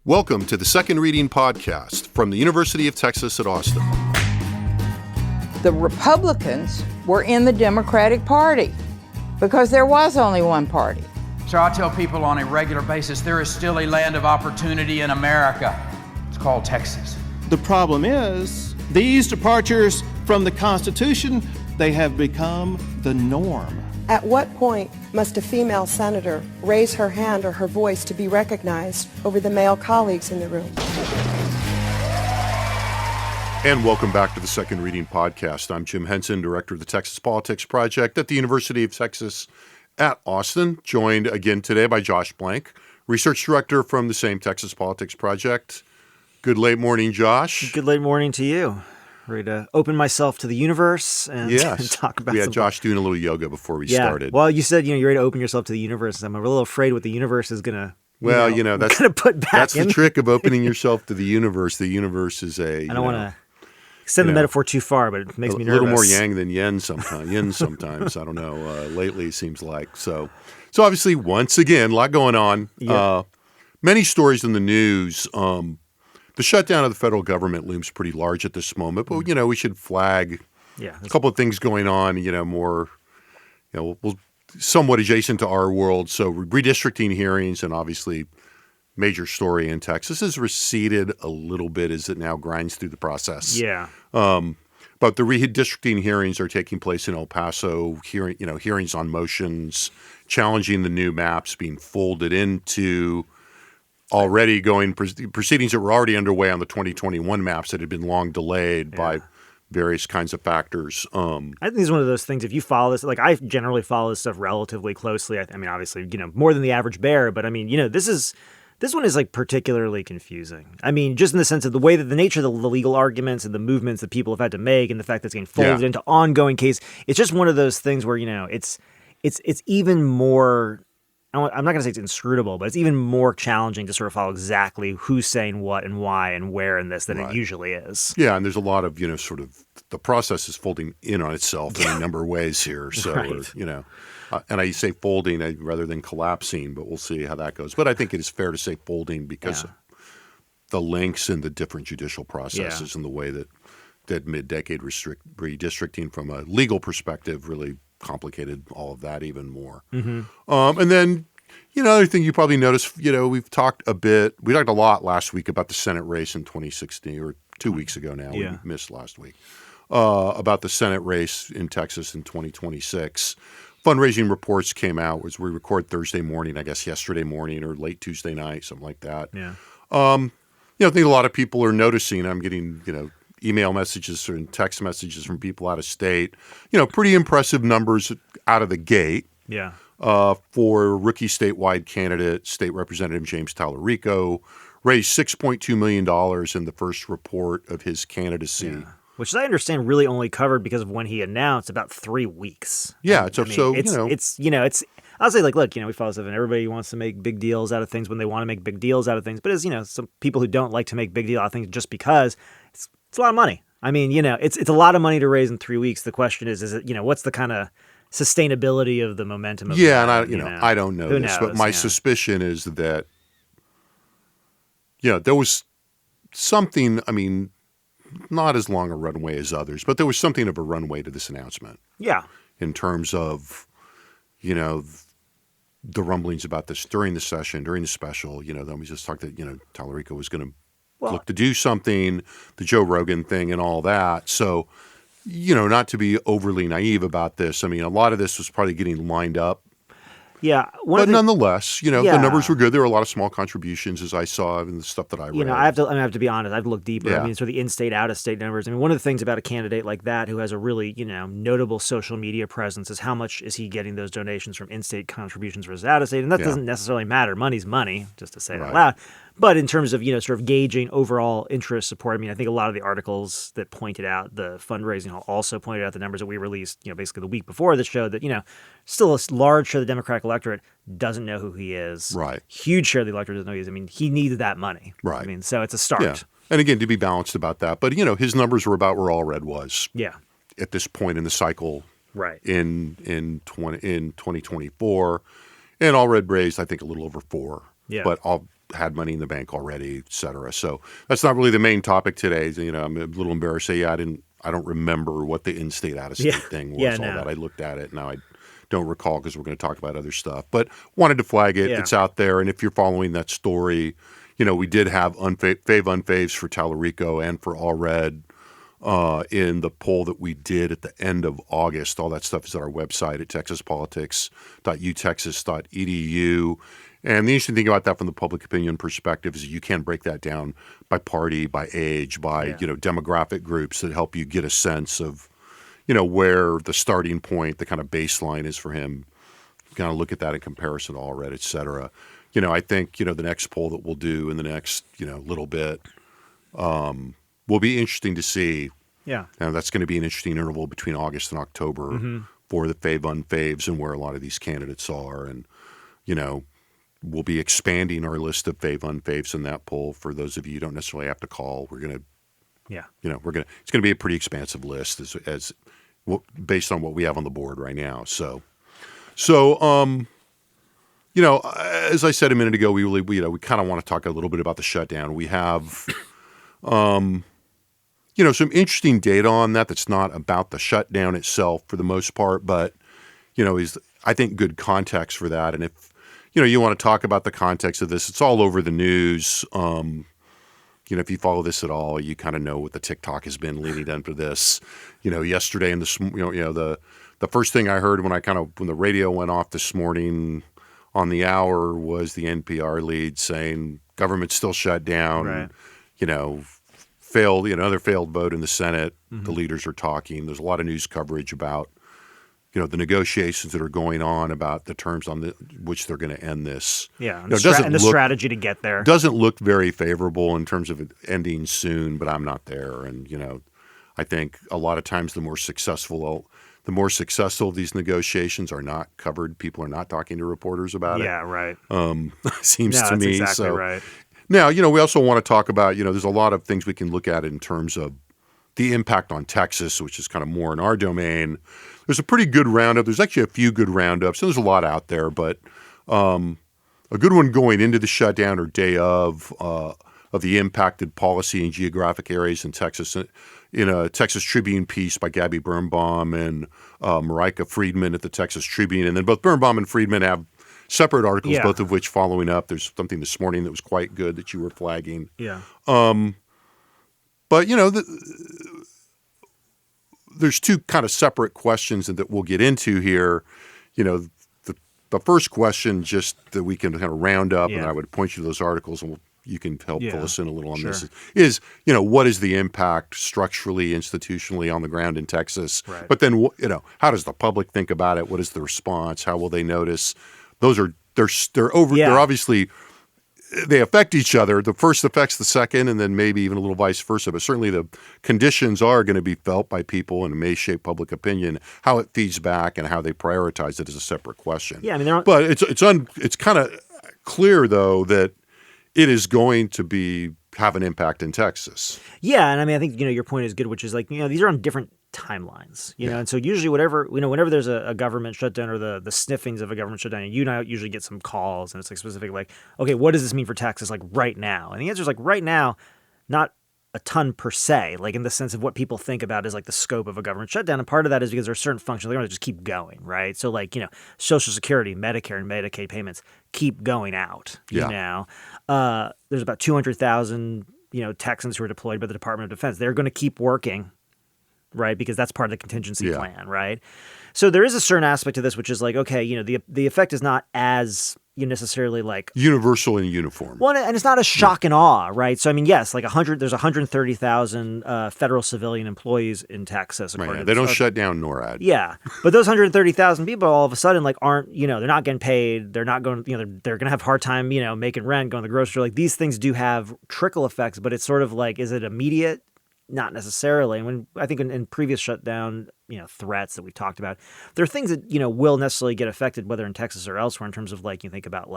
Welcome to the Second Reading Podcast from the University of Texas at Austin. The Republicans were in the Democratic Party because there was only one party. So I tell people on a regular basis, there is still a land of opportunity in America. It's called Texas. The problem is, these departures from the Constitution, they have become the norm. At what point must a female senator raise her hand or her voice to be recognized over the male colleagues in the room? And welcome back to the Second Reading Podcast. I'm Jim Henson, Director of the Texas Politics Project at the University of Texas at Austin, joined again today by Josh Blank, Research Director from the same Texas Politics Project. Good late morning, Josh. Good late morning to you. Ready to open myself to the universe and talk about. We had Josh doing a little yoga before we started. Well, you said you're ready to open yourself to the universe. I'm a little afraid what the universe is gonna. That's gonna put back. That's the trick of opening yourself to the universe. The universe is I don't want to extend the metaphor too far, but it makes me nervous. A little more yang than yin sometimes. I don't know. Lately, it seems like so. So obviously, once again, a lot going on. Yep. Many stories in the news. The shutdown of the federal government looms pretty large at this moment, but we should flag a couple of things going on. More, somewhat adjacent to our world. So redistricting hearings, and obviously, major story in Texas has receded a little bit as it now grinds through the process. Yeah. But the redistricting hearings are taking place in El Paso. Hearings on motions challenging the new maps being folded into already going proceedings that were already underway on the 2021 maps that had been long delayed by various kinds of factors. I think it's one of those things, if you follow this, like I generally follow this stuff relatively closely. I mean, obviously, more than the average bear, but I mean, this one is like particularly confusing. I mean, just in the sense of the way that the nature of the legal arguments and the movements that people have had to make and the fact that it's getting folded into ongoing case, it's just one of those things where, it's even more, I'm not going to say it's inscrutable, but it's even more challenging to sort of follow exactly who's saying what and why and where in this than it usually is. Yeah, and there's a lot of, sort of the process is folding in on itself in a number of ways here. So, and I say folding rather than collapsing, but we'll see how that goes. But I think it is fair to say folding because of the links in the different judicial processes and the way that mid-decade redistricting from a legal perspective really complicated all of that even more. Mm-hmm. And then, another thing you probably noticed, we talked a lot last week about the Senate race in 2016, or 2 weeks ago now. We missed last week, about the Senate race in Texas in 2026. Fundraising reports came out as we record Thursday morning, I guess yesterday morning or late Tuesday night, something like that. Yeah. I think a lot of people are noticing. I'm getting, email messages and text messages from people out of state. Pretty impressive numbers out of the gate. Yeah. For rookie statewide candidate, State Representative James Tallarico, raised $6.2 million in the first report of his candidacy. Yeah. Which I understand really only covered because of when he announced about 3 weeks. Yeah. I'll say, look, we follow stuff and everybody wants to make big deals out of things when they want to make big deals out of things. But as, some people who don't like to make big deal out of things just because it's a lot of money. I mean, it's a lot of money to raise in 3 weeks. The question is it, what's the kind of sustainability of the momentum of that? And I don't know this, but my suspicion is that, there was something, not as long a runway as others, but there was something of a runway to this announcement. Yeah. In terms of, the rumblings about this during the session, during the special, then we just talked that, Tallarico was going to look to do something, the Joe Rogan thing and all that. So, not to be overly naive about this. A lot of this was probably getting lined up. Yeah. But nonetheless, the numbers were good. There were a lot of small contributions as I saw in the stuff that I read. I have to be honest. I have to look deeper. Yeah. Sort of the in-state, out-of-state numbers. One of the things about a candidate like that who has a really, notable social media presence is how much is he getting those donations from in-state contributions versus out-of-state. And that doesn't necessarily matter. Money's money, just to say it out loud. But in terms of, sort of gauging overall interest support, I think a lot of the articles that pointed out the fundraising also pointed out the numbers that we released, basically the week before the show that, still a large share of the Democratic electorate doesn't know who he is. Right. Huge share of the electorate doesn't know who he is. He needed that money. Right. So it's a start. Yeah. And again, to be balanced about that. But, his numbers were about where All Red was. Yeah. At this point in the cycle. Right. In 2024. And All Red raised, I think, a little over 4. Yeah. But had money in the bank already, et cetera. So that's not really the main topic today. I'm a little embarrassed to say, I don't remember what the in-state, out-of-state thing was. All that I looked at it. Now I don't recall because we're going to talk about other stuff. But wanted to flag it. It's out there. And if you're following that story, we did have unfaves for Tallarico and for Allred in the poll that we did at the end of August. All that stuff is at our website at texaspolitics.utexas.edu. And the interesting thing about that from the public opinion perspective is you can break that down by party, by age, by demographic groups that help you get a sense of where the starting point, the kind of baseline is for him. Kind of look at that in comparison to Allred, et cetera. I think the next poll that we'll do in the next little bit will be interesting to see. Yeah, and that's going to be an interesting interval between August and October for the unfaves and where a lot of these candidates are, and we'll be expanding our list of unfaves in that poll. For those of you who don't necessarily have to call, we're going to, it's going to be a pretty expansive list as based on what we have on the board right now. So, as I said a minute ago, we kind of want to talk a little bit about the shutdown. We have, some interesting data on that. That's not about the shutdown itself for the most part, but is I think good context for that. And if you want to talk about the context of this, it's all over the news. If you follow this at all, you kind of know what the TikTok has been leading into this. Yesterday and this, the first thing I heard when the radio went off this morning on the hour was the NPR lead saying government's still shut down. Right. Failed. Another failed vote in the Senate. Mm-hmm. The leaders are talking. There's a lot of news coverage about the negotiations that are going on about the terms on which they're going to end this. Yeah, and the strategy to get there doesn't look very favorable in terms of it ending soon. But I'm not there, and I think a lot of times the more successful of these negotiations are not covered. People are not talking to reporters about it. Yeah, right. Seems to me. Exactly so. Right. Now, we also want to talk about there's a lot of things we can look at in terms of the impact on Texas, which is kind of more in our domain. There's a pretty good roundup. There's actually a few good roundups. And there's a lot out there, but a good one going into the shutdown or day of the impacted policy and geographic areas in Texas. In a Texas Tribune piece by Gabby Birnbaum and Marika Friedman at the Texas Tribune. And then both Birnbaum and Friedman have separate articles, both of which following up. There's something this morning that was quite good that you were flagging. Yeah. But, there's two kind of separate questions that we'll get into here. The first question just that we can kind of round up, and I would point you to those articles, and you can help fill us in a little on this, is, what is the impact structurally, institutionally on the ground in Texas? Right. But then, how does the public think about it? What is the response? How will they notice? Those are, they're obviously, they affect each other. The first affects the second, and then maybe even a little vice versa. But certainly the conditions are going to be felt by people and it may shape public opinion. How it feeds back and how they prioritize it is a separate question. Yeah, I mean, but it's kind of clear though that it is going to have an impact in Texas. Yeah, and I mean, I think your point is good, which is these are on different timelines, and so usually whenever there's a government shutdown or the sniffings of a government shutdown, you and I usually get some calls and it's specific okay, what does this mean for Texas right now? And the answer is right now, not a ton per se, in the sense of what people think about is the scope of a government shutdown. And part of that is because there are certain functions they're going to just keep going, right? So Social Security, Medicare, and Medicaid payments keep going out. Yeah. There's about 200,000 Texans who are deployed by the Department of Defense. They're going to keep working, right? Because that's part of the contingency plan, right? So there is a certain aspect to this, which is okay, the effect is not as necessarily universal and uniform. Well, and it's not a shock and awe, right? So I mean, yes, there's 130,000 federal civilian employees in Texas. Right. They don't shut down NORAD. Yeah, but those 130,000 people all of a sudden aren't they're not getting paid. They're not going. They're going to have a hard time making rent, going to the grocery store. These things do have trickle effects, but it's sort of is it immediate? Not necessarily. And when I think in previous shutdown, threats that we talked about, there are things that will necessarily get affected, whether in Texas or elsewhere, in terms of you think about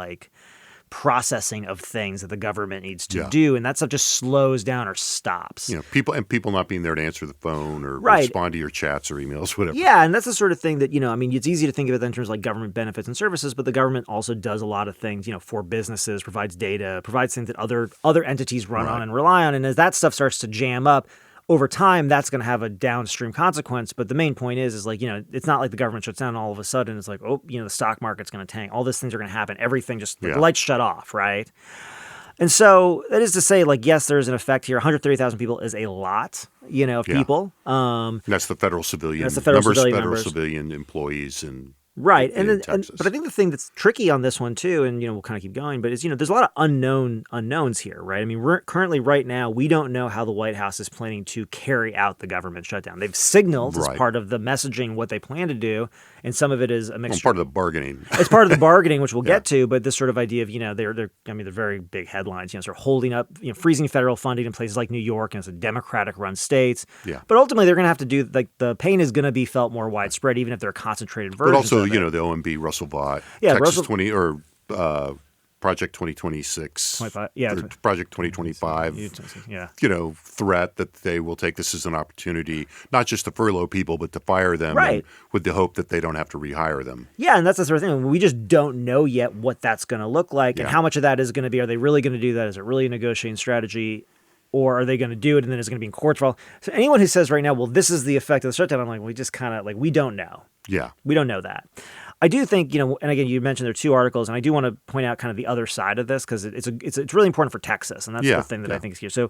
processing of things that the government needs to Yeah. do, and that stuff just slows down or stops. People not being there to answer the phone or Right. respond to your chats or emails, whatever. Yeah, and that's the sort of thing that, it's easy to think of it in terms of like government benefits and services, but the government also does a lot of things, for businesses, provides data, provides things that other entities run on and rely on. And as that stuff starts to jam up, over time, that's going to have a downstream consequence. But the main point is like, it's not like the government shuts down and all of a sudden it's like, the stock market's going to tank. All these things are going to happen. Everything just, the lights shut off, right? And so that is to say, like, yes, there's an effect here. 130,000 people is a lot, of people. And that's the federal civilian. That's the federal civilian federal numbers. civilian employees and Right. in Texas. But I think the thing that's tricky on this one too, and we'll kind of keep going, but is there's a lot of unknowns here, right? I mean, we're currently right now, we don't know how the White House is planning to carry out the government shutdown. They've signaled as part of the messaging what they plan to do, and some of it is a mixture. part of the bargaining. It's part of the bargaining, which we'll get to, but this sort of idea of they're very big headlines, sort of holding up, freezing federal funding in places like New York and it's Democratic-run states. Yeah. But ultimately, they're going to have to do the pain is going to be felt more widespread, even if they're concentrated versions. But also, of it. the OMB, Russell Vought, Yeah, Texas Project 2026, 25, yeah, or Project 2025, yeah. Threat that they will take this as an opportunity, not just to furlough people, but to fire them, Right. and with the hope that they don't have to rehire them. Yeah, and that's the sort of thing. We just don't know yet what that's going to look like and Yeah. how much of that is going to be. Are they really going to do that? Is it really a negotiating strategy? Or are they going to do it and then it's going to be in court for all? So anyone who says right now, well, this is the effect of the shutdown, I'm like, we just kind of we don't know. Yeah. We don't know that. I do think, and again, you mentioned there are two articles, and I do want to point out kind of the other side of this because it's really important for Texas, and that's the thing that I think is here. So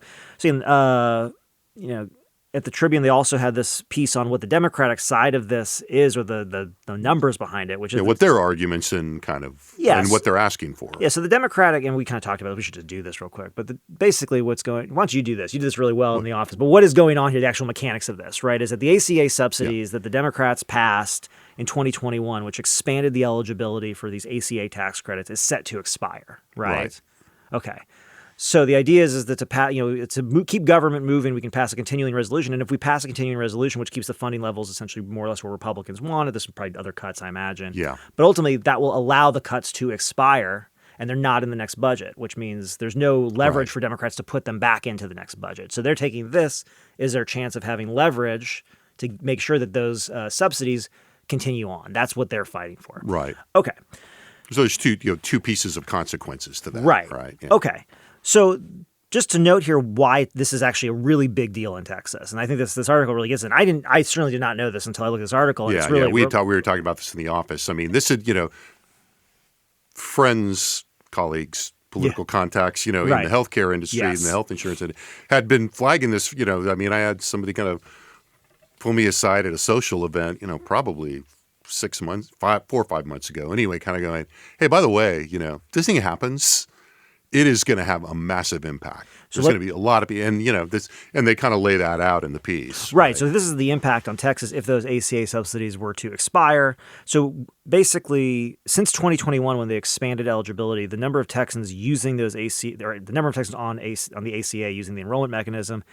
at the Tribune, they also had this piece on what the Democratic side of this is, or the numbers behind it, which is what their arguments and kind of Yes. and what they're asking for. Yeah, so the Democratic, and we kind of talked about it, we should just do this real quick, but basically why don't you do this? You do this really well in the office, but what is going on here, the actual mechanics of this, right, is that the ACA subsidies that the Democrats passed in 2021, which expanded the eligibility for these ACA tax credits, is set to expire, right? Okay. So the idea is that to keep government moving, we can pass a continuing resolution. And if we pass a continuing resolution, which keeps the funding levels essentially more or less where Republicans wanted, there's probably other cuts, I imagine. Yeah. But ultimately, that will allow the cuts to expire, and they're not in the next budget, which means there's no leverage for Democrats to put them back into the next budget. So they're taking this as their chance of having leverage to make sure that those subsidies continue on. That's what they're fighting for. Right. Okay. So there's two pieces of consequences to that. Right. Right. Yeah. Okay. So just to note here why this is actually a really big deal in Texas, and I think this article really gets it. I certainly did not know this until I looked at this article. And Yeah, it's really, we were talking about this in the office. I mean, this is friends, colleagues, political contacts, in the healthcare industry and the health insurance, and had been flagging this. I had somebody kind of pull me aside at a social event, probably 4 or 5 months ago. Anyway, kind of going, hey, by the way, this thing happens. It is going to have a massive impact. There's going to be a lot of people, and they kind of lay that out in the piece. Right. So this is the impact on Texas if those ACA subsidies were to expire. So basically, since 2021, when they expanded eligibility, the number of Texans using those the number of Texans on the ACA using the enrollment mechanism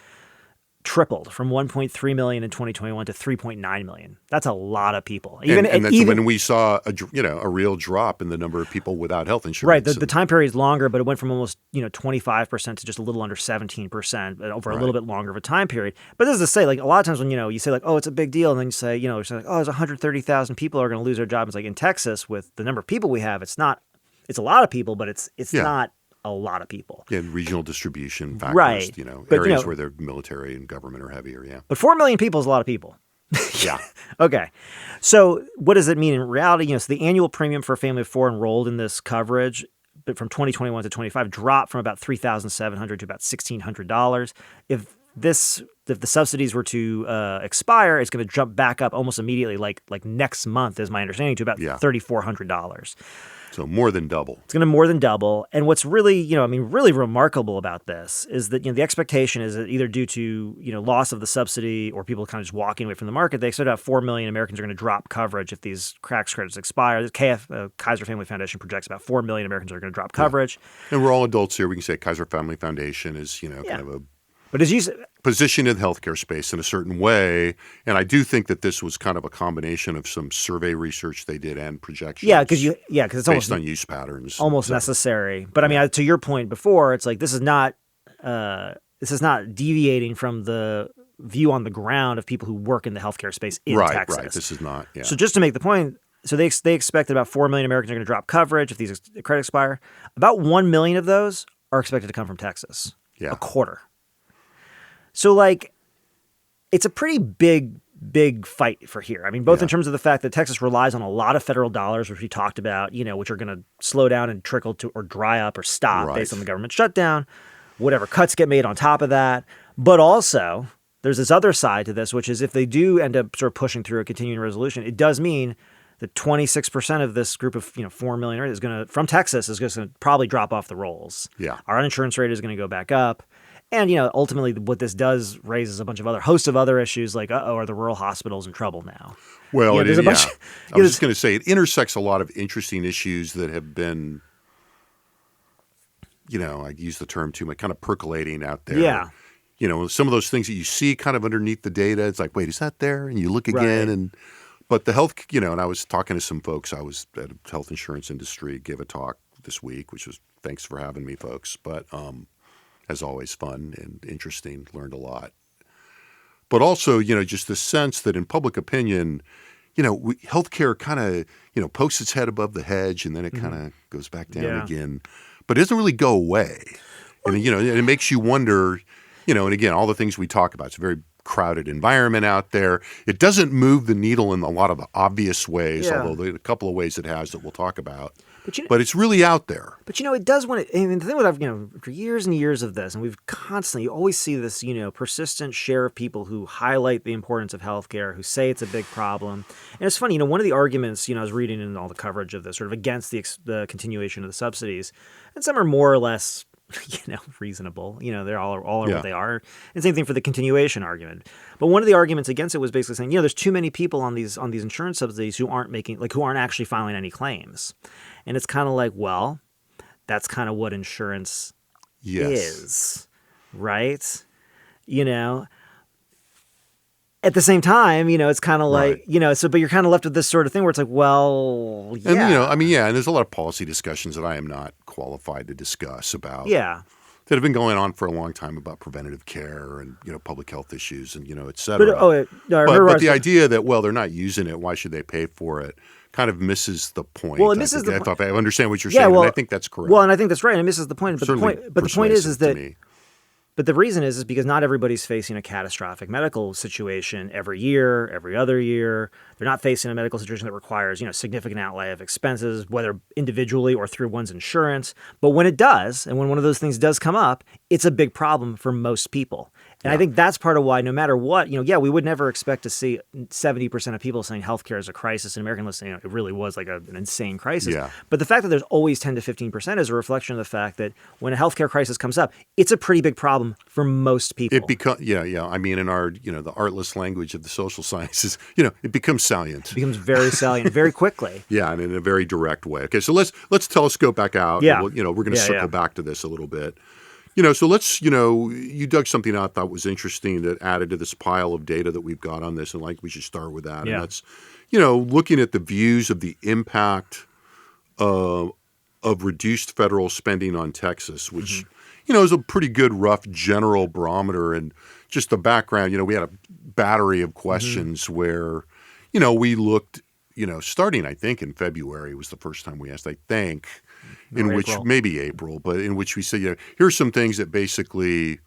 tripled from 1.3 million in 2021 to 3.9 million. That's a lot of people. And that's when we saw a real drop in the number of people without health insurance. Right. The time period is longer, but it went from almost 25% to just a little under 17% over a little bit longer of a time period. But this is to say, a lot of times when you say oh, it's a big deal, and then you say it's like, oh, there's 130,000 people are going to lose their job. It's like in Texas with the number of people we have, it's a lot of people, but it's not a lot of people. Yeah, regional distribution factors, right. Areas where the military and government are heavier, yeah. But 4 million people is a lot of people. Yeah. Okay. So what does it mean in reality? So the annual premium for a family of 4 enrolled in this coverage from 2021 to 25 dropped from about $3,700 to about $1,600. If the subsidies were to expire, it's going to jump back up almost immediately, like next month, is my understanding, to about $3,400. So more than double. It's going to more than double. And what's really, really remarkable about this is that, the expectation is that either due to, loss of the subsidy or people kind of just walking away from the market, they expect about 4 million Americans are going to drop coverage if these tax credits expire. The Kaiser Family Foundation projects about 4 million Americans are going to drop coverage. And we're all adults here. We can say Kaiser Family Foundation is, kind of a But as you said, positioned in the healthcare space in a certain way. And I do think that this was kind of a combination of some survey research they did and projections. Yeah, because it's based on use patterns. Almost necessary. But I mean, to your point before, it's like this is not deviating from the view on the ground of people who work in the healthcare space in Texas. Right. This is not. Yeah. So just to make the point, so they expect that about 4 million Americans are going to drop coverage if these credits expire. About 1 million of those are expected to come from Texas. Yeah. A quarter. So like, it's a pretty big fight for here. I mean, both in terms of the fact that Texas relies on a lot of federal dollars, which we talked about, which are going to slow down and trickle to or dry up or stop based on the government shutdown, whatever cuts get made on top of that. But also, there's this other side to this, which is if they do end up sort of pushing through a continuing resolution, it does mean that 26% of this group of 4 million is going to from Texas is going to probably drop off the rolls. Yeah, our uninsurance rate is going to go back up. And, ultimately what this does raises a host of other issues like, are the rural hospitals in trouble now? Well, I was just going to say it intersects a lot of interesting issues that have been, I use the term too much, kind of percolating out there. Yeah. Some of those things that you see kind of underneath the data, it's like, wait, is that there? And you look again but the health, and I was talking to some folks, I was at a health insurance industry, gave a talk this week, which was, thanks for having me, folks. But, as always, fun and interesting, learned a lot. But also, just the sense that in public opinion, healthcare kind of, pokes its head above the hedge and then it kind of goes back down again. But it doesn't really go away. And, it makes you wonder, and again, all the things we talk about, it's a very crowded environment out there. It doesn't move the needle in a lot of the obvious ways, although there are a couple of ways it has that we'll talk about. But it's really out there. But it does the thing with for years and years of this, and we've constantly, you always see this, persistent share of people who highlight the importance of healthcare, who say it's a big problem. And it's funny, one of the arguments, I was reading in all the coverage of this, sort of against the continuation of the subsidies, and some are more or less, reasonable. They're all are what they are. And same thing for the continuation argument. But one of the arguments against it was basically saying, there's too many people on these insurance subsidies who aren't actually filing any claims. And it's kind of like, well, that's kind of what insurance is, right? At the same time, it's kind of like, but you're kind of left with this sort of thing where it's like, well, yeah. And, and there's a lot of policy discussions that I am not qualified to discuss about. Yeah. That have been going on for a long time about preventative care and, public health issues and, et cetera. But the idea that, well, they're not using it, why should they pay for it? Kind of misses the point. Well, it misses the point. I understand what you're saying, and I think that's correct. Well, and I think that's right. It misses the point. But the point is that. But the reason is because not everybody's facing a catastrophic medical situation every year, every other year. They're not facing a medical situation that requires, significant outlay of expenses, whether individually or through one's insurance. But when it does, and when one of those things does come up, it's a big problem for most people. And I think that's part of why, no matter what, we would never expect to see 70% of people saying healthcare is a crisis in American listening. It really was like an insane crisis. Yeah. But the fact that there's always 10 to 15% is a reflection of the fact that when a healthcare crisis comes up, it's a pretty big problem for most people. It becomes, I mean, in our, the artless language of the social sciences, it becomes salient. It becomes very salient very quickly. Yeah, and in a very direct way. Okay, so let's telescope back out. Yeah. We're going to circle back to this a little bit. So let's, you dug something out that was interesting that added to this pile of data that we've got on this, and we should start with that. Yeah. And that's, looking at the views of the impact of reduced federal spending on Texas, which, is a pretty good rough general barometer. And just the background, we had a battery of questions where, we looked, starting, I think, in February was the first time we asked, I think. Maybe April, but in which we say, here's some things that basically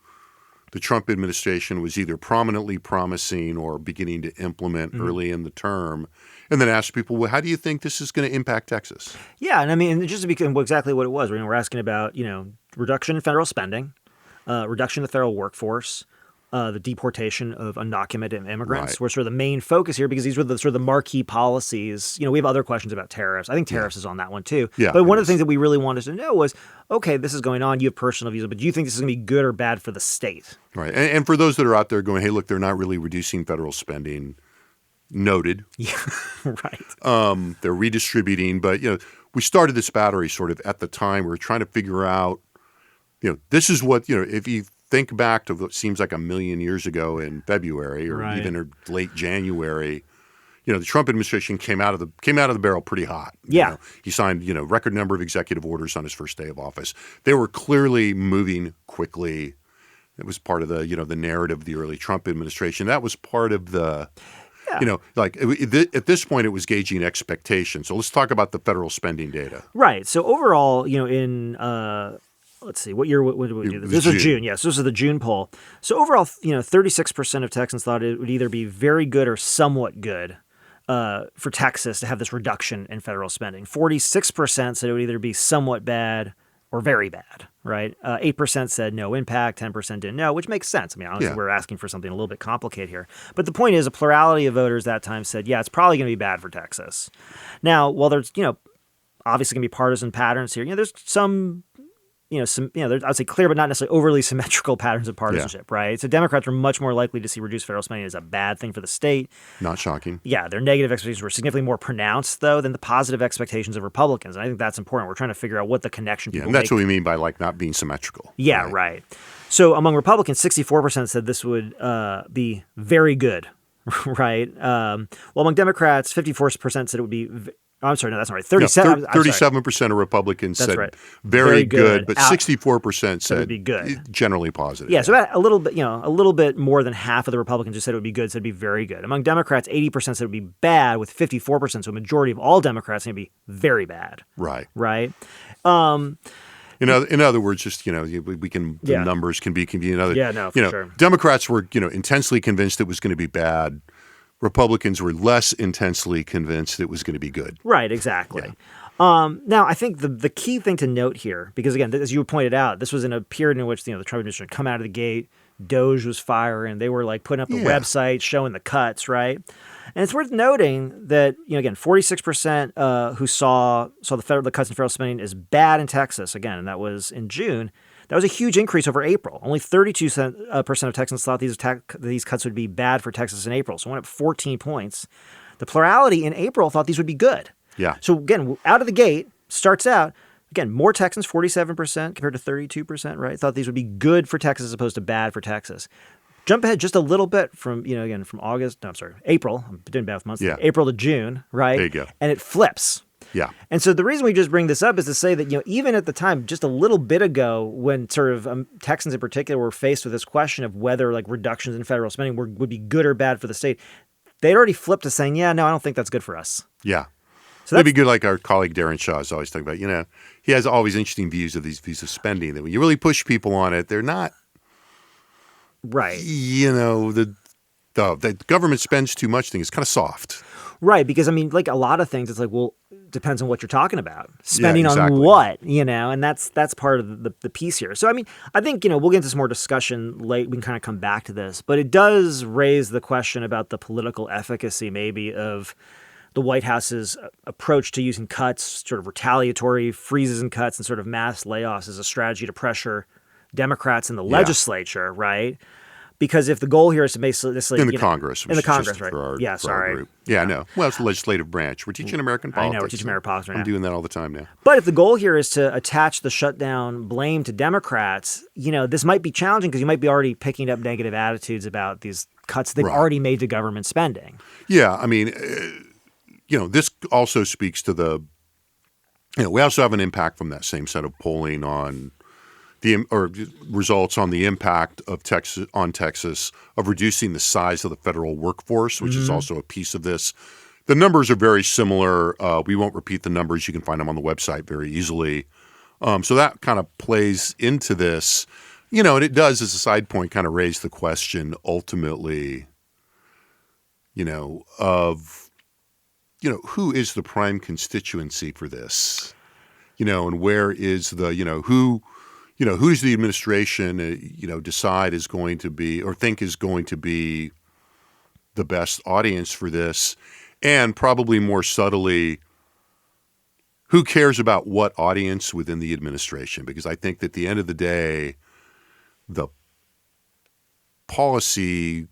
the Trump administration was either prominently promising or beginning to implement early in the term, and then ask people, well, how do you think this is going to impact Texas? Yeah, and I mean, just to be exactly what it was, we're asking about, reduction in federal spending, reduction in the federal workforce, the deportation of undocumented immigrants were sort of the main focus here because these were the sort of the marquee policies. We have other questions about tariffs. I think tariffs is on that one too. Yeah, but one of the things that we really wanted to know was, okay, this is going on. You have personal views, but do you think this is going to be good or bad for the state? Right. And for those that are out there going, hey, look, they're not really reducing federal spending. Noted. Yeah, right. They're redistributing. But, we started this battery sort of at the time. We were trying to figure out, this is what, if you think back to what seems like a million years ago in February or Right. even late January, the Trump administration came out of the barrel pretty hot. Yeah. He signed, record number of executive orders on his first day of office. They were clearly moving quickly. It was part of the, the narrative of the early Trump administration. That was part of the, at this point, it was gauging expectations. So let's talk about the federal spending data. Right. So overall, in let's see, what year would we do this? This was June. Yes, this is the June poll. So overall, 36% of Texans thought it would either be very good or somewhat good for Texas to have this reduction in federal spending. 46% said it would either be somewhat bad or very bad, right? 8% said no impact, 10% didn't know, which makes sense. I mean, honestly, we're asking for something a little bit complicated here. But the point is, a plurality of voters that time said, yeah, it's probably going to be bad for Texas. Now, while there's, obviously going to be partisan patterns here, there's some I'd say clear but not necessarily overly symmetrical patterns of partisanship, right? So Democrats were much more likely to see reduced federal spending as a bad thing for the state. Not shocking. Yeah, their negative expectations were significantly more pronounced, though, than the positive expectations of Republicans. And I think that's important. We're trying to figure out what the connection people and that's make. what we mean by not being symmetrical. Yeah, right. So among Republicans, 64% said this would be very good, right? Well, among Democrats, 54% said it would be I'm sorry, no, that's not right. 37% of Republicans said very good, but 64% said would be good. Generally positive. Yeah, so about a little bit more than half of the Republicans who said it would be good said it would be very good. Among Democrats, 80% said it would be bad, with 54%, so a majority of all Democrats saying it would be very bad. Right. Right? In other words, just we can the numbers can be another. Yeah, no, for sure. Democrats were intensely convinced it was going to be bad. Republicans were less intensely convinced it was going to be good. Right, exactly. Yeah. Now, I think the key thing to note here, because again, as you pointed out, this was in a period in which the Trump administration come out of the gate, Doge was firing, they were putting up the website, showing the cuts, right? And it's worth noting that again, 46% who saw the cuts in federal spending as bad in Texas, again, and that was in June. That was a huge increase over April. Only 32% of Texans thought these cuts would be bad for Texas in April, so it went up 14 points. The plurality in April thought these would be good. Yeah. So again, out of the gate, starts out, again, more Texans, 47% compared to 32%, right? Thought these would be good for Texas as opposed to bad for Texas. Jump ahead just a little bit from, from April. I'm doing bad with months. Yeah. April to June, right? There you go. And it flips. Yeah. And so the reason we just bring this up is to say that, even at the time, just a little bit ago, when sort of Texans in particular were faced with this question of whether reductions in federal spending would be good or bad for the state, they'd already flipped to saying, yeah, no, I don't think that's good for us. Yeah. So that'd be good, like our colleague Darren Shaw is always talking about, he has always interesting views of these views of spending that when you really push people on it, they're not. Right. The government spends too much thing is kind of soft. Right, because a lot of things, it's depends on what you're talking about. Spending on what, and that's part of the piece here. So, I think, we'll get into some more discussion late. We can kind of come back to this, but it does raise the question about the political efficacy maybe of the White House's approach to using cuts, sort of retaliatory freezes and cuts and sort of mass layoffs as a strategy to pressure Democrats in the legislature, right? Because if the goal here is to basically in the Congress, right? For our group. Yeah, no. Well, it's the legislative branch. We're teaching American politics. I know we're teaching American politics right now. I'm doing that all the time now. But if the goal here is to attach the shutdown blame to Democrats, this might be challenging because you might be already picking up negative attitudes about these cuts they've already made to government spending. Yeah, this also speaks to the. We also have an impact from that same set of polling on. Results on the impact of Texas of reducing the size of the federal workforce, which is also a piece of this. The numbers are very similar. We won't repeat the numbers. You can find them on the website very easily. So that kind of plays into this, and it does, as a side point, kind of raise the question ultimately, of, who is the prime constituency for this, and where is the, who does the administration, decide is going to be or think is going to be the best audience for this? And probably more subtly, who cares about what audience within the administration? Because I think that at the end of the day, the policy,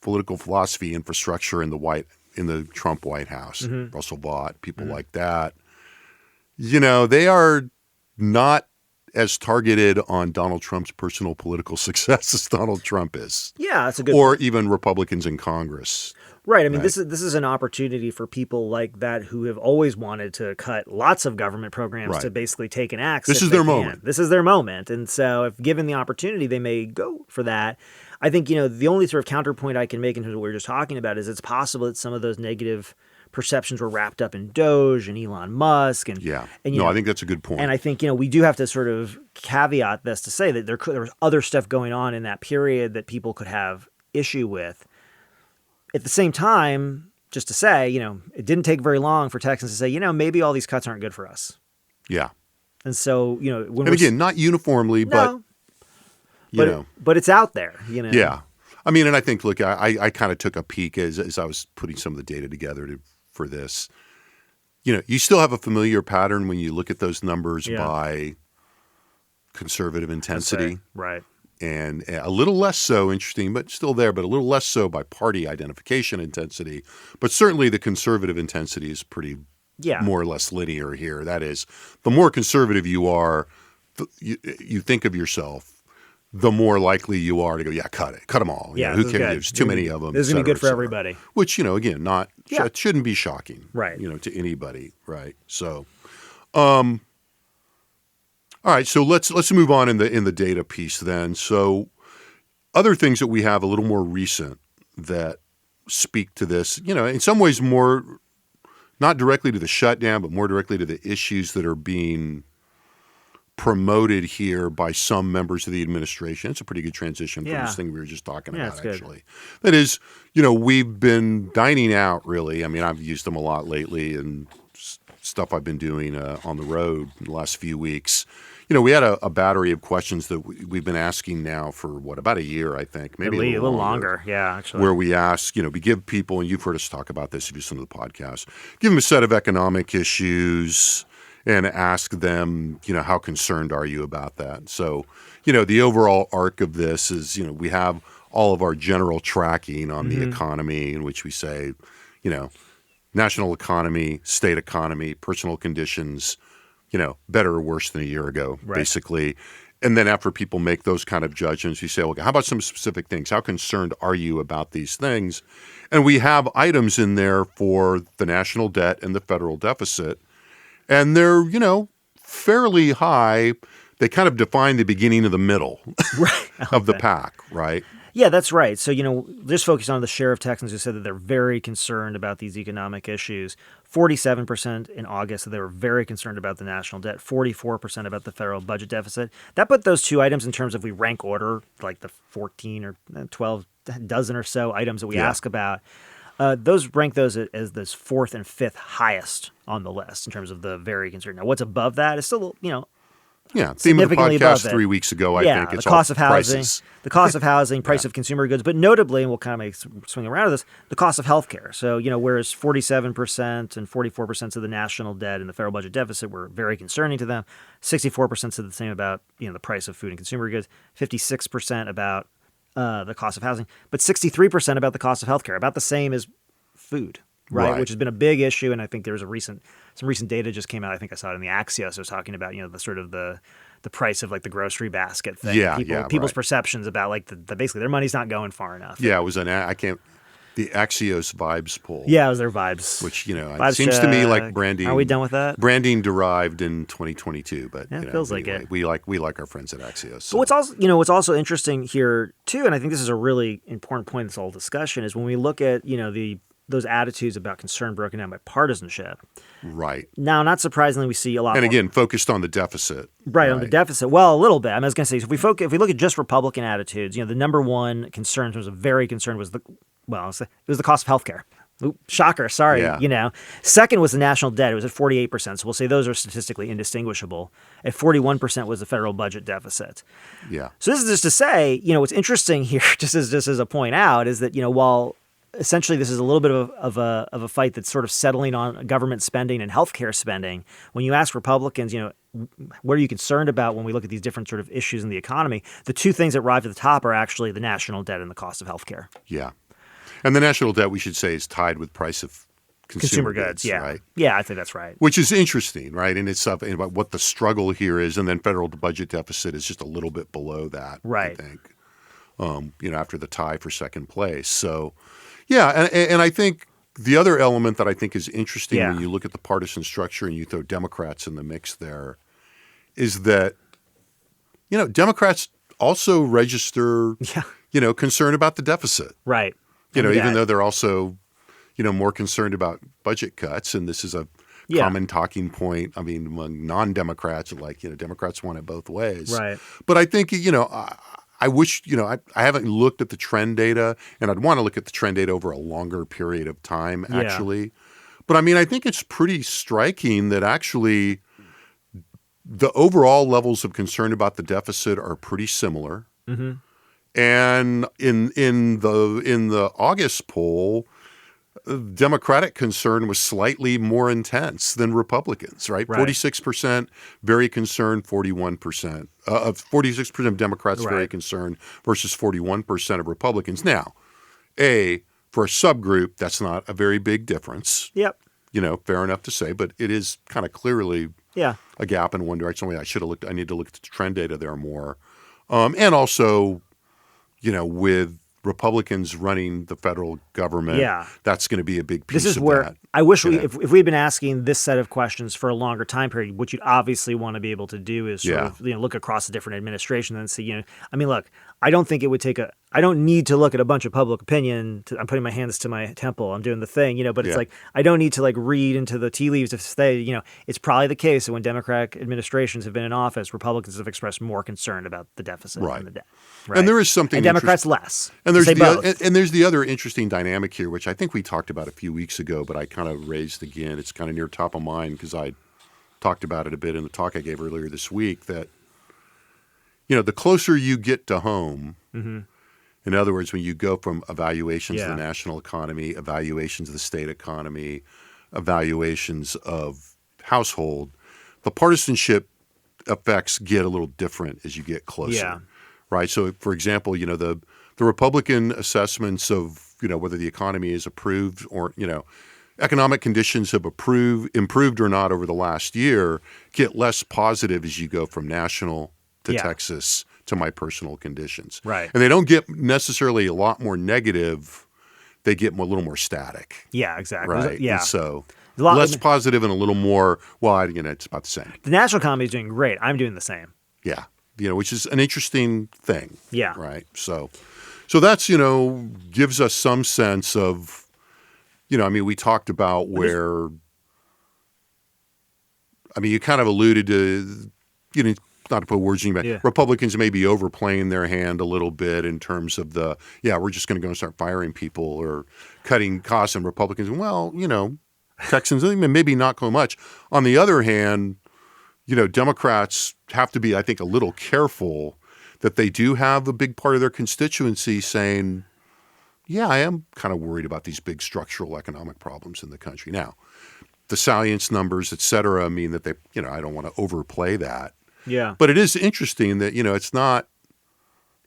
political philosophy, infrastructure in the Trump White House, Russell Vought, people like that, they are not as targeted on Donald Trump's personal political success as Donald Trump is. Yeah, that's a good Or even Republicans in Congress. Right. I mean, this is an opportunity for people like that who have always wanted to cut lots of government programs to basically take an axe. This is their moment. This is their moment. And so if given the opportunity, they may go for that. I think, the only sort of counterpoint I can make in terms of what we were just talking about is it's possible that some of those negative perceptions were wrapped up in Doge and Elon Musk. And I think that's a good point. And I think, we do have to sort of caveat this to say that there was other stuff going on in that period that people could have issue with. At the same time, just to say, it didn't take very long for Texans to say, maybe all these cuts aren't good for us. Yeah. And so, and again, not uniformly, but it's out there, Yeah. I mean, and I think, look, I kind of took a peek as I was putting some of the data together for this. You still have a familiar pattern when you look at those numbers by conservative intensity. Right. And a little less so, interesting, but still there, but a little less so by party identification intensity. But certainly the conservative intensity is pretty more or less linear here. That is, the more conservative you are, you think of yourself, the more likely you are to go, cut it. Cut them all. Yeah, who cares? There's too many of them. This is going to be good for everybody. Which, again, it shouldn't be shocking. Right. To anybody. Right. So, all right, so let's move on in the data piece then. So other things that we have a little more recent that speak to this, in some ways more not directly to the shutdown, but more directly to the issues that are being promoted here by some members of the administration. It's a pretty good transition from this thing we were just talking about, actually. That is, we've been dining out, really. I mean, I've used them a lot lately and stuff I've been doing on the road in the last few weeks. We had a battery of questions that we've been asking now for, about a year, I think, maybe a little longer. Yeah, actually. Where we ask, we give people, and you've heard us talk about this if you listen to the podcast, give them a set of economic issues and ask them, how concerned are you about that? So, the overall arc of this is, we have all of our general tracking on the economy in which we say, national economy, state economy, personal conditions, better or worse than a year ago, basically. And then after people make those kind of judgments, you say, okay, how about some specific things? How concerned are you about these things? And we have items in there for the national debt and the federal deficit. And they're, fairly high. They kind of define the beginning of the middle of the pack, right? Yeah, that's right. So, just focus on the share of Texans who said that they're very concerned about these economic issues. 47% in August said they were very concerned about the national debt, 44% about the federal budget deficit. That put those two items in terms of we rank order, like the 14 or 12 dozen or so items that we ask about. Those rank those as this fourth and fifth highest on the list in terms of the very concerned. Now, what's above that is still, theme of the podcast 3 weeks ago, I think. It's the cost of housing, prices. The cost of housing, price of consumer goods, but notably, and we'll kind of swing around to this, the cost of healthcare. So, whereas 47% and 44% of the national debt and the federal budget deficit were very concerning to them, 64% said the same about, the price of food and consumer goods, 56% about the cost of housing, but 63% about the cost of healthcare, about the same as food. Right, which has been a big issue, and I think there's some recent data just came out. I think I saw it in the Axios. I was talking about the sort of the price of like the grocery basket thing. People's perceptions about like the basically their money's not going far enough. Yeah, it was the Axios vibes poll. Yeah, it was their vibes. Which it seems to me like branding. Are we done with that? Branding derived in 2022, but it feels like it. We like our friends at Axios. So. But what's also interesting here too, and I think this is a really important point in this whole discussion, is when we look at those attitudes about concern broken down by partisanship. Right. Now, not surprisingly, we see a lot. And again, focused on the deficit. Right, on the deficit. Well, a little bit. I was going to say, so if we look at just Republican attitudes, the number one concern in terms of very concerned was it was the cost of healthcare. Ooh, shocker, sorry. Yeah. Second was the national debt. It was at 48%. So we'll say those are statistically indistinguishable. At 41% was the federal budget deficit. Yeah. So this is just to say, what's interesting here, just as a point out, is that while essentially this is a little bit of a fight that's sort of settling on government spending and healthcare spending. When you ask Republicans, what are you concerned about when we look at these different sort of issues in the economy? The two things that rise to the top are actually the national debt and the cost of healthcare. Yeah. And the national debt, we should say, is tied with price of consumer goods. Yeah, right? Yeah, I think that's right. Which is interesting, right? And it's about what the struggle here is, and then federal budget deficit is just a little bit below that, right? I think, after the tie for second place. So, yeah, and I think the other element that I think is interesting when you look at the partisan structure and you throw Democrats in the mix there is that, Democrats also register, concern about the deficit. Right. Even though they're also, more concerned about budget cuts. And this is a common talking point, among non-Democrats, like, Democrats want it both ways. Right. But I think, I wish, I haven't looked at the trend data, and I'd want to look at the trend data over a longer period of time, actually. But I think it's pretty striking that actually the overall levels of concern about the deficit are pretty similar. Mm-hmm. And in the August poll, Democratic concern was slightly more intense than Republicans, right? 46% very concerned, 41%. 46% of Democrats very concerned versus 41% of Republicans. Now, for a subgroup, that's not a very big difference. Yep. Fair enough to say, but it is kind of clearly a gap in one direction. I need to look at the trend data there more. And also, with Republicans running the federal government, that's going to be a big piece of that. This is where I wish if we had been asking this set of questions for a longer time period, what you'd obviously want to be able to do is sort of, look across the different administrations and see, look, I don't think it would take I don't need to look at a bunch of public opinion. I'm putting my hands to my temple. I'm doing the thing, but it's like, I don't need to read into the tea leaves to say, it's probably the case that when Democratic administrations have been in office, Republicans have expressed more concern about the deficit and the debt. Right? And there is something, and Democrats less. And there's there's the other interesting dynamic here, which I think we talked about a few weeks ago, but I kind of raised again. It's kind of near top of mind because I talked about it a bit in the talk I gave earlier this week. That the closer you get to home. Mm-hmm. In other words, when you go from evaluations of the national economy, evaluations of the state economy, evaluations of household, the partisanship effects get a little different as you get closer, right? So, for example, the Republican assessments of whether the economy is improved or economic conditions have improved or not over the last year get less positive as you go from national to Texas to my personal conditions. Right. And they don't get necessarily a lot more negative. They get a little more static. Yeah, exactly. Right. Yeah. And so less positive and a little more, it's about the same. The national economy is doing great. I'm doing the same. Yeah. Which is an interesting thing. Yeah. Right. So that's, gives us some sense of, we talked about where, you kind of alluded to, not to put words in your mouth, Republicans may be overplaying their hand a little bit in terms of we're just going to go and start firing people or cutting costs, and Republicans, Texans, maybe not so much. On the other hand, Democrats have to be, I think, a little careful that they do have a big part of their constituency saying, I am kind of worried about these big structural economic problems in the country. Now, the salience numbers, et cetera, mean that they, I don't want to overplay that. Yeah. But it is interesting that, it's not,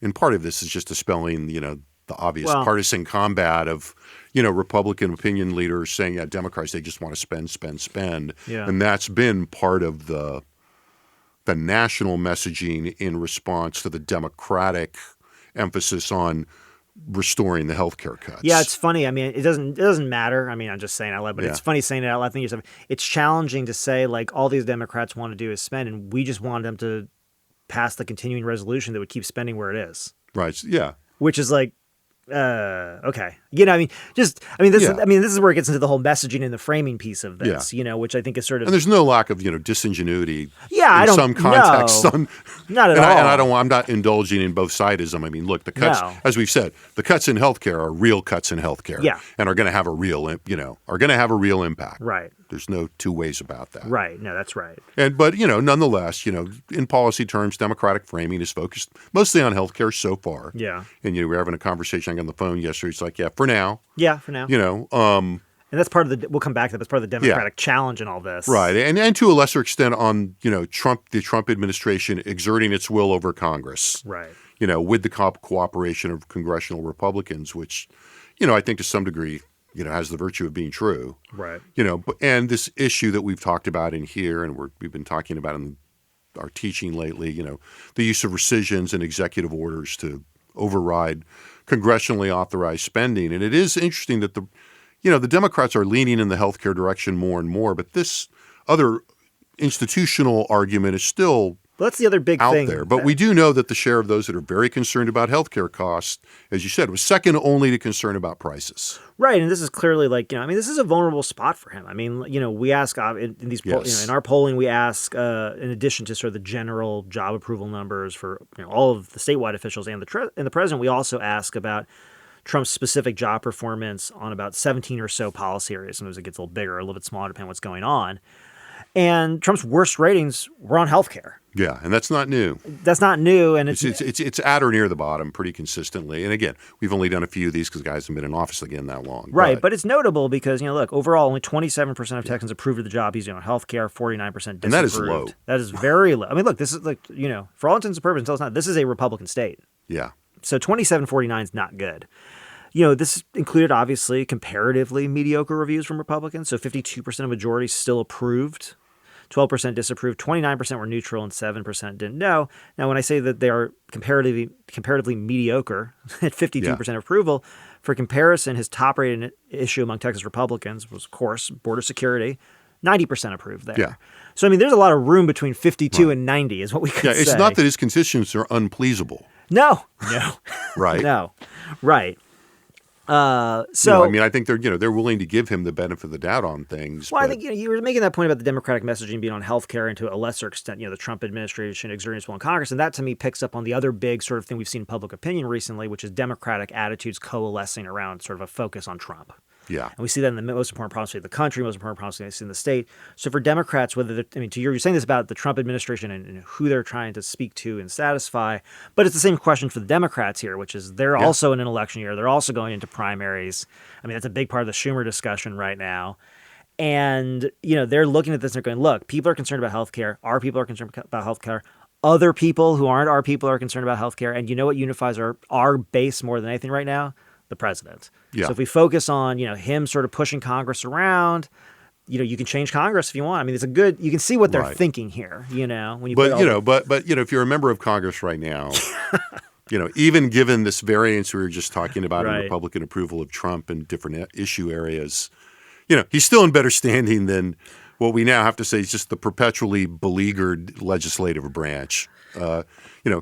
and part of this is just dispelling, the obvious partisan combat of, Republican opinion leaders saying, Democrats, they just want to spend. Yeah. And that's been part of the national messaging in response to the Democratic emphasis on restoring the healthcare cuts. Yeah, it's funny. It doesn't matter. I'm just saying out loud, but it's funny saying it out loud. It's challenging to say all these Democrats want to do is spend, and we just want them to pass the continuing resolution that would keep spending where it is. Right. Yeah. Which is okay. This is where it gets into the whole messaging and the framing piece of this, which I think is sort of. And there's no lack of, disingenuity in some context. No, not at all. I'm not indulging in both sidism. Look, the cuts, as we've said, the cuts in healthcare are real cuts in healthcare. Yeah. And are going to have a real, impact. Right. There's no two ways about that. Right. No, that's right. But nonetheless, in policy terms, Democratic framing is focused mostly on healthcare so far. Yeah. And we were having a conversation on the phone yesterday. It's like, for now. Yeah, for now. And that's part of we'll come back to that. That's part of the Democratic challenge in all this. Right. And to a lesser extent on, the Trump administration exerting its will over Congress. Right. With the cooperation of congressional Republicans, which, I think to some degree has the virtue of being true. Right. And this issue that we've talked about in here, and we've been talking about in our teaching lately, the use of rescissions and executive orders to override congressionally authorized spending. And it is interesting that the Democrats are leaning in the healthcare direction more and more, but this other institutional argument is still that's the other big out thing there. But we do know that the share of those that are very concerned about healthcare costs, as you said, was second only to concern about prices. Right, and this is clearly this is a vulnerable spot for him. We ask in these in our polling, we ask in addition to sort of the general job approval numbers for all of the statewide officials and the president, we also ask about Trump's specific job performance on about 17 or so policy areas. Sometimes it gets a little bigger, a little bit smaller, depending on what's going on. And Trump's worst ratings were on healthcare. Yeah, and that's not new. That's not new, and it's at or near the bottom pretty consistently. And again, we've only done a few of these because guys haven't been in office again that long. Right, but it's notable because look, overall, only 27% of Texans approved of the job he's doing on healthcare, 49% disapproved. And that is low. That is very low. Look, this is for all intents and purposes, until it's not. This is a Republican state. Yeah. So 27-49 is not good. This included, obviously, comparatively mediocre reviews from Republicans. So 52% of majorities still approved, 12% disapproved, 29% were neutral, and 7% didn't know. Now, when I say that they are comparatively mediocre at 52% approval, for comparison, his top-rated issue among Texas Republicans was, of course, border security. 90% approved there. Yeah. So, there's a lot of room between 52 and 90 is what we could say. It's not that his constituents are unpleasable. No. Right. No. Right. I think they're willing to give him the benefit of the doubt on things. Well, I think you were making that point about the Democratic messaging being on healthcare, and to a lesser extent, the Trump administration exerting its will in Congress, and that to me picks up on the other big sort of thing we've seen in public opinion recently, which is Democratic attitudes coalescing around sort of a focus on Trump. Yeah. And we see that in the most important problem state of the country, most important problem state in the state. So for Democrats, you're saying this about the Trump administration and who they're trying to speak to and satisfy, but it's the same question for the Democrats here, which is they're also in an election year. They're also going into primaries. That's a big part of the Schumer discussion right now. And, they're looking at this and they're going, look, people are concerned about healthcare. Our people are concerned about healthcare. Other people who aren't our people are concerned about healthcare. And you know what unifies our base more than anything right now? The president. Yeah. So if we focus on, him sort of pushing Congress around, you can change Congress if you want. It's you can see what they're thinking here, when you if you're a member of Congress right now, even given this variance we were just talking about in Republican approval of Trump in different issue areas, he's still in better standing than what we now have to say is just the perpetually beleaguered legislative branch.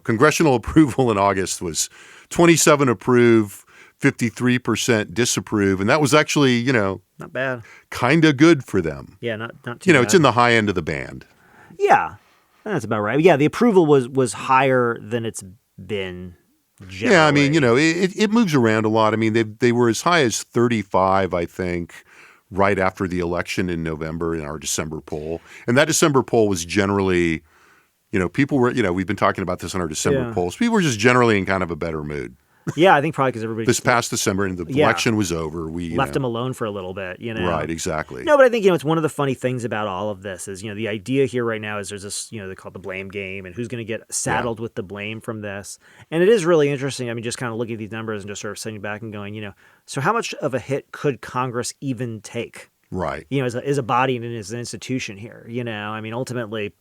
Congressional approval in August was 27 approve, 53% disapprove, and that was actually, not bad, kind of good for them. Yeah, not too bad. It's in the high end of the band. Yeah, that's about right. Yeah, the approval was higher than it's been generally. Yeah, it moves around a lot. They were as high as 35, I think, right after the election in November in our December poll. And that December poll was generally, people were, we've been talking about this in our December polls. People were just generally in kind of a better mood. Yeah, I think probably because everybody this past December and the election was over, we left him alone for a little bit. Right, exactly. No, but I think it's one of the funny things about all of this is the idea here right now is there's this they call it the blame game, and who's going to get saddled with the blame from this. And it is really interesting. Just kind of looking at these numbers and just sort of sitting back and going, so how much of a hit could Congress even take? Right. As a body and as an institution here. Ultimately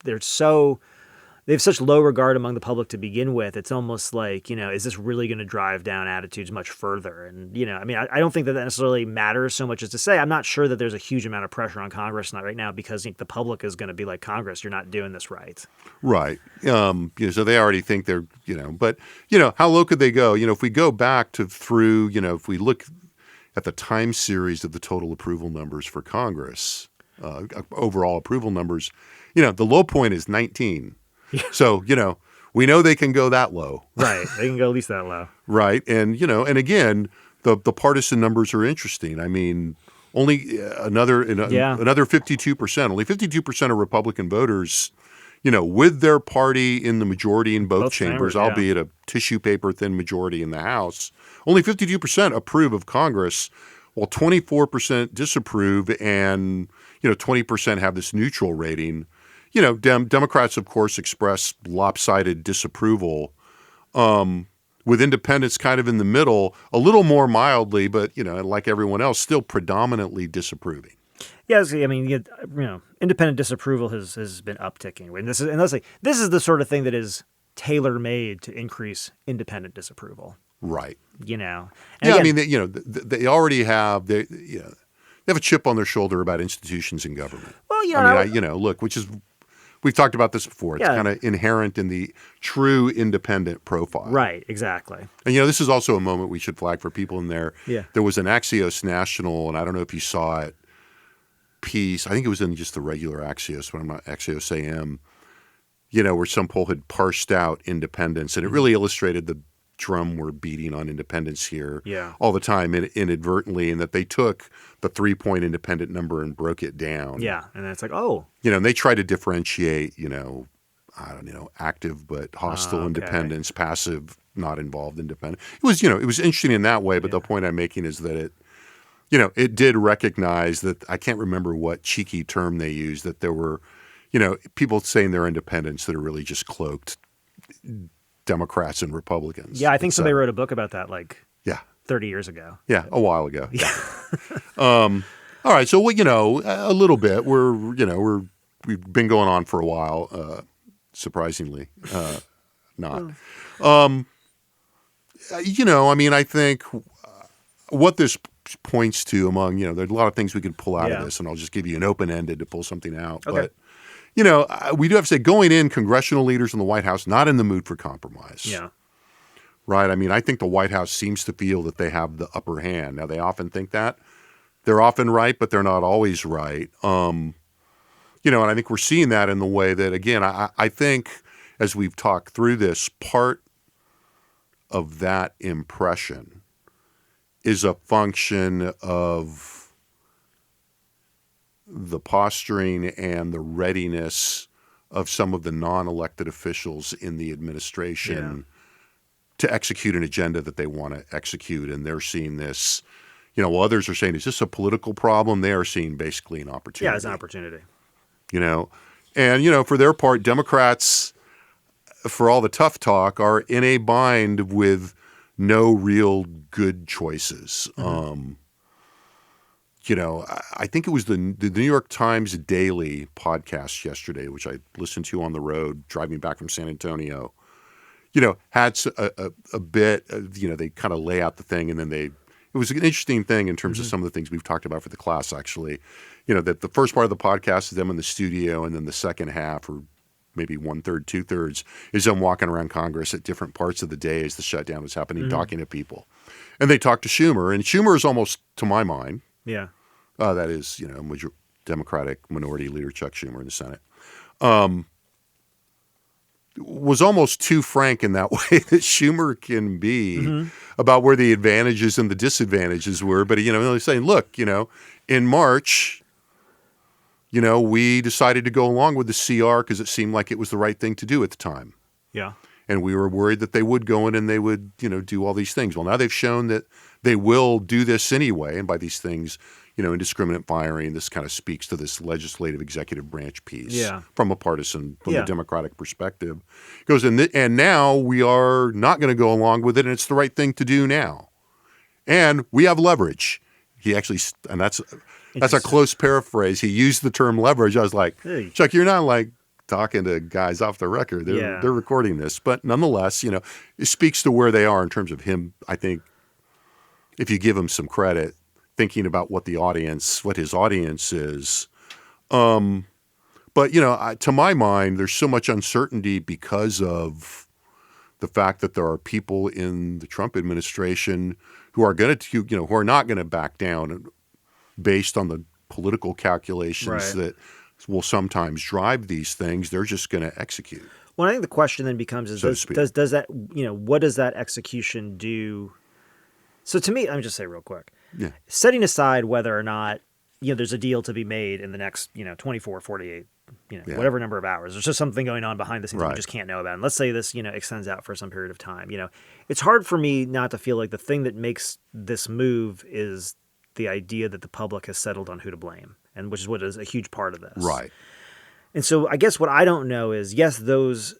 they have such low regard among the public to begin with. It's almost like, is this really going to drive down attitudes much further? And, I don't think that necessarily matters so much as to say, I'm not sure that there's a huge amount of pressure on Congress right now because the public is going to be like, Congress, you're not doing this right. Right. So they already think they're, but, how low could they go? If we go back through, if we look at the time series of the total approval numbers for Congress, overall approval numbers, the low point is 19. So, we know they can go that low. Right. They can go at least that low. Right. And, and again, the partisan numbers are interesting. Only another 52%, only 52% of Republican voters, with their party in the majority in both chambers, albeit a tissue paper thin majority in the House, only 52% approve of Congress, while 24% disapprove and, 20% have this neutral rating. Democrats, of course, express lopsided disapproval. with independents kind of in the middle, a little more mildly, but, like everyone else, still predominantly disapproving. Yeah, I mean, independent disapproval has been upticking. And this is the sort of thing that is tailor-made to increase independent disapproval. Right. And yeah, again, I mean, they already have they have a chip on their shoulder about institutions and government. Well, look, which is we've talked about this before. It's kind of inherent in the true independent profile. Right, exactly. And this is also a moment we should flag for people in there. Yeah. There was an Axios National, and I don't know if you saw it, piece. I think it was in just the regular Axios, but I'm not Axios AM. Where some poll had parsed out independence, and it really illustrated the drum we're beating on independence here all the time inadvertently, and that they took the 3-point independent number and broke it down. Yeah, and it's like, oh. And they try to differentiate, active but hostile independence, passive, not involved independent. It was interesting in that way, but the point I'm making is that it did recognize that, I can't remember what cheeky term they used, that there were, people saying they're independents that are really just cloaked Democrats and Republicans. Yeah, I think somebody wrote a book about that 30 years ago. Yeah, a while ago. Yeah. All right, so a little bit. We've been going on for a while, surprisingly not. I think what this points to among, there's a lot of things we could pull out of this, and I'll just give you an open-ended to pull something out. Okay. But we do have to say, going in, congressional leaders in the White House not in the mood for compromise. Yeah. Right? I think the White House seems to feel that they have the upper hand. Now, they often think that. They're often right, but they're not always right. And I think we're seeing that in the way that, again, I think as we've talked through this, part of that impression is a function of the posturing and the readiness of some of the non-elected officials in the administration to execute an agenda that they want to execute. And they're seeing this, while others are saying, is this a political problem? They are seeing basically an opportunity. Yeah, it's an opportunity. And, for their part, Democrats, for all the tough talk, are in a bind with no real good choices. Mm-hmm. I think it was the New York Times Daily podcast yesterday, which I listened to on the road driving back from San Antonio, had a bit, they kind of lay out the thing, and then it was an interesting thing in terms of some of the things we've talked about for the class, actually. That the first part of the podcast is them in the studio, and then the second half, or maybe 1/3, 2/3, is them walking around Congress at different parts of the day as the shutdown was happening, talking to people. And they talked to Schumer, and Schumer is almost, to my mind, that is, Democratic Minority Leader Chuck Schumer in the Senate, was almost too frank in that way that Schumer can be about where the advantages and the disadvantages were. But, they're saying, look, in March, we decided to go along with the CR because it seemed like it was the right thing to do at the time. Yeah. And we were worried that they would go in and they would, do all these things. Well, now they've shown that they will do this anyway. And by these things, indiscriminate firing, this kind of speaks to this legislative executive branch piece from a partisan, from a Democratic perspective. It goes, and now we are not going to go along with it, and it's the right thing to do now. And we have leverage. He actually, and that's a close paraphrase. He used the term leverage. I was like, hey. Chuck, you're not like talking to guys off the record. They're recording this. But nonetheless, it speaks to where they are in terms of him, I think, if you give him some credit, thinking about what his audience is. But, to my mind, there's so much uncertainty because of the fact that there are people in the Trump administration who are who are not going to back down based on the political calculations that will sometimes drive these things. They're just going to execute. Well, I think the question then becomes, does that, what does that execution do? So to me, let me just say real quick, setting aside whether or not, there's a deal to be made in the next, 24, 48, whatever number of hours, there's just something going on behind the scenes that we just can't know about. And let's say this, extends out for some period of time, it's hard for me not to feel like the thing that makes this move is the idea that the public has settled on who to blame, and which is what is a huge part of this. Right. And so I guess what I don't know is, yes, those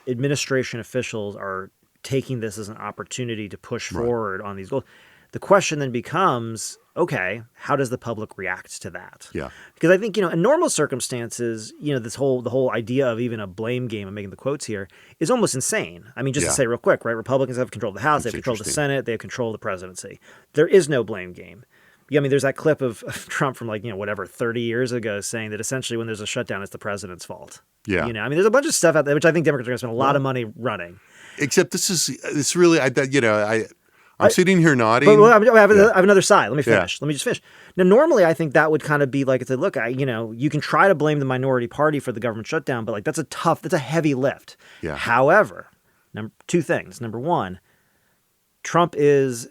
administration officials are taking this as an opportunity to push forward on these goals. The question then becomes, okay, how does the public react to that? Yeah. Because I think, in normal circumstances, the whole idea of even a blame game, I'm making the quotes here, is almost insane. I mean, just to say real quick, right? Republicans have control of the House, they have control of the Senate, they have control of the presidency. There is no blame game. Yeah, I mean, there's that clip of Trump from 30 years ago saying that essentially when there's a shutdown, it's the president's fault. Yeah. I mean, there's a bunch of stuff out there, which I think Democrats are going to spend a lot of money running. Except it's really, I'm sitting here nodding. But I have another side. Let me finish. Let me just finish. Now, normally I think that would kind of be like, it's like, look, you can try to blame the minority party for the government shutdown, but that's a heavy lift. Yeah. However, two things. Number one, Trump is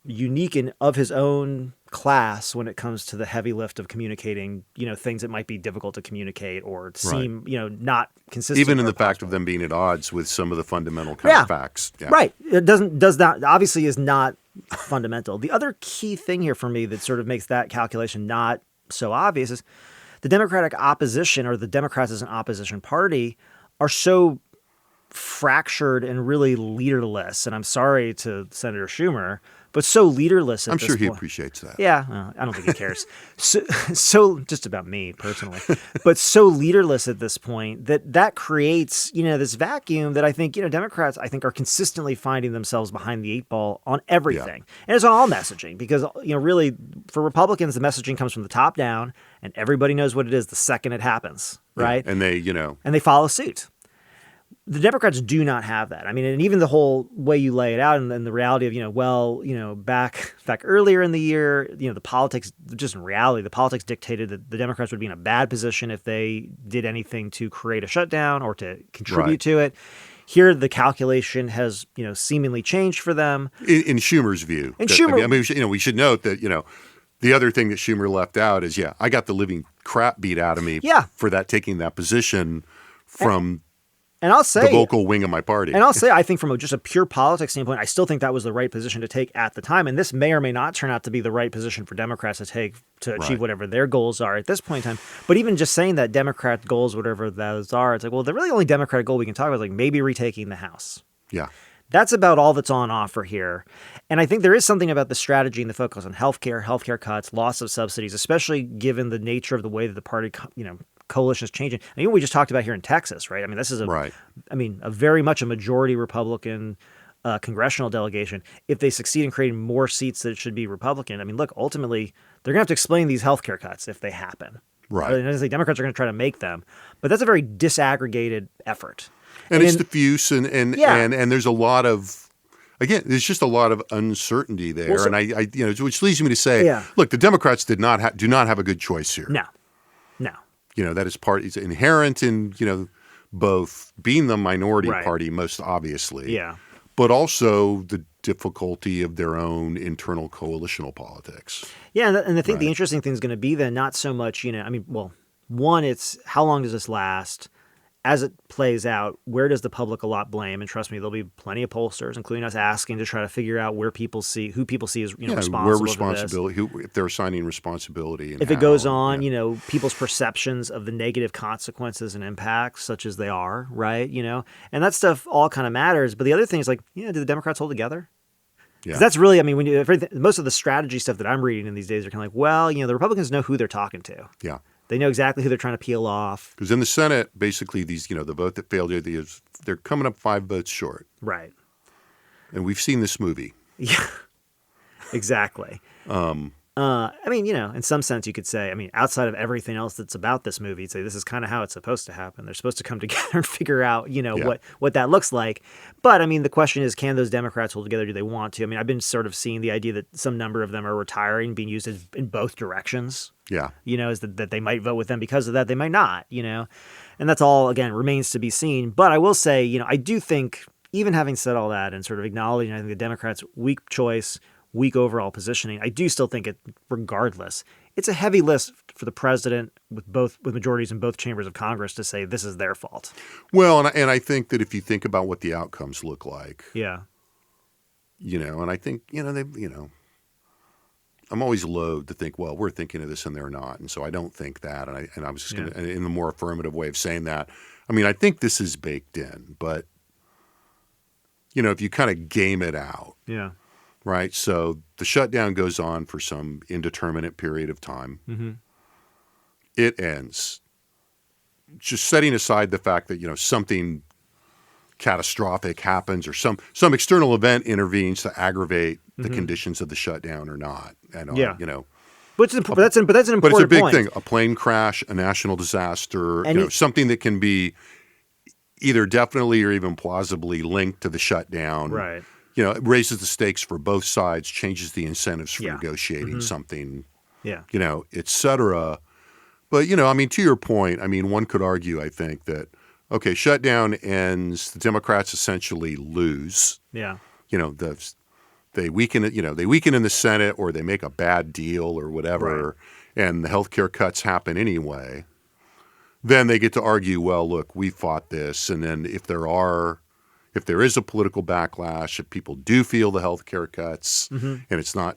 unique in of his own class when it comes to the heavy lift of communicating, things that might be difficult to communicate or seem, not consistent. Even in the fact of them being at odds with some of the fundamental kind of facts. Yeah. Right. It does not, obviously is not fundamental. The other key thing here for me that sort of makes that calculation not so obvious is the Democratic opposition, or the Democrats as an opposition party, are so fractured and really leaderless. And I'm sorry to Senator Schumer, but so leaderless at I'm this sure he point. appreciates that. Yeah, I don't think he cares. so just about me personally, but so leaderless at this point that creates, this vacuum that I think, Democrats, I think, are consistently finding themselves behind the eight ball on everything. Yeah. And it's on all messaging because, really for Republicans, the messaging comes from the top down and everybody knows what it is the second it happens, right? Yeah. And they, and they follow suit. The Democrats do not have that. I mean, and even the whole way you lay it out and the reality of, back earlier in the year, the politics, just in reality, the politics dictated that the Democrats would be in a bad position if they did anything to create a shutdown or to contribute to it. Here, the calculation has, seemingly changed for them. In Schumer's view. We should note that, the other thing that Schumer left out is, I got the living crap beat out of me for taking that position from And I'll say the vocal wing of my party. And I'll say, I think from just a pure politics standpoint, I still think that was the right position to take at the time. And this may or may not turn out to be the right position for Democrats to take to achieve whatever their goals are at this point in time. But even just saying that Democrat goals, whatever those are, it's like, well, the really only Democratic goal we can talk about is like maybe retaking the House. Yeah. That's about all that's on offer here. And I think there is something about the strategy and the focus on healthcare cuts, loss of subsidies, especially given the nature of the way that the party, coalition is changing. I mean, we just talked about here in Texas, right? I mean, this is a very much a majority Republican congressional delegation. If they succeed in creating more seats that should be Republican, I mean, look, ultimately, they're going to have to explain these healthcare cuts if they happen. Right. And as Democrats are going to try to make them, but that's a very disaggregated effort. And it's diffuse, and there's a lot of, again, there's just a lot of uncertainty there, and I which leads me to say, look, the Democrats do not have a good choice here. No. That is it's inherent in both being the minority party most obviously, but also the difficulty of their own internal coalitional politics. Yeah, and I think the interesting thing is going to be then not so much one, it's how long does this last? As it plays out, where does the public a lot blame? And trust me, there'll be plenty of pollsters, including us, asking to try to figure out who people see as responsible. Where responsibility, if they're assigning responsibility, and if it goes on, people's perceptions of the negative consequences and impacts, such as they are, right? And that stuff all kind of matters. But the other thing is do the Democrats hold together? Because that's really, most of the strategy stuff that I'm reading in these days are kind of the Republicans know who they're talking to. Yeah. They know exactly who they're trying to peel off. Because in the Senate, basically, the vote that failed here, they're coming up 5 votes short. Right. And we've seen this movie. Yeah, exactly. In some sense, you could say, outside of everything else that's about this movie, you'd say this is kind of how it's supposed to happen. They're supposed to come together and figure out, what that looks like. But, the question is, can those Democrats hold together? Do they want to? I've been sort of seeing the idea that some number of them are retiring, being used in both directions. Yeah. Is that they might vote with them because of that. They might not, And that's all, again, remains to be seen. But I will say, I do think, even having said all that and sort of acknowledging, I think the Democrats' weak choice, weak overall positioning, I do still think regardless, it's a heavy lift for the president with majorities in both chambers of Congress to say this is their fault. Well, and I think that if you think about what the outcomes look like, and I think, I'm always loath to think, well, we're thinking of this and they're not. And so I don't think that. And I was just going to, in the more affirmative way of saying that, I think this is baked in, but if you kind of game it out, Yeah. right? So the shutdown goes on for some indeterminate period of time. Mm-hmm. It ends. Just setting aside the fact that, something catastrophic happens or some external event intervenes to aggravate the conditions of the shutdown or not. And, Yeah. But that's an important it's a big point. thing. A plane crash, a national disaster, And something that can be either definitely or even plausibly linked to the shutdown. Right. It raises the stakes for both sides, changes the incentives for Yeah. negotiating something, Yeah. et cetera. But, to your point, one could argue, I think, that, okay, shutdown ends, the Democrats essentially lose. Yeah. They weaken it, they weaken in the Senate or they make a bad deal or whatever, and the health care cuts happen anyway. Then they get to argue, well, look, we fought this. And then if there is a political backlash, if people do feel the health care cuts and it's not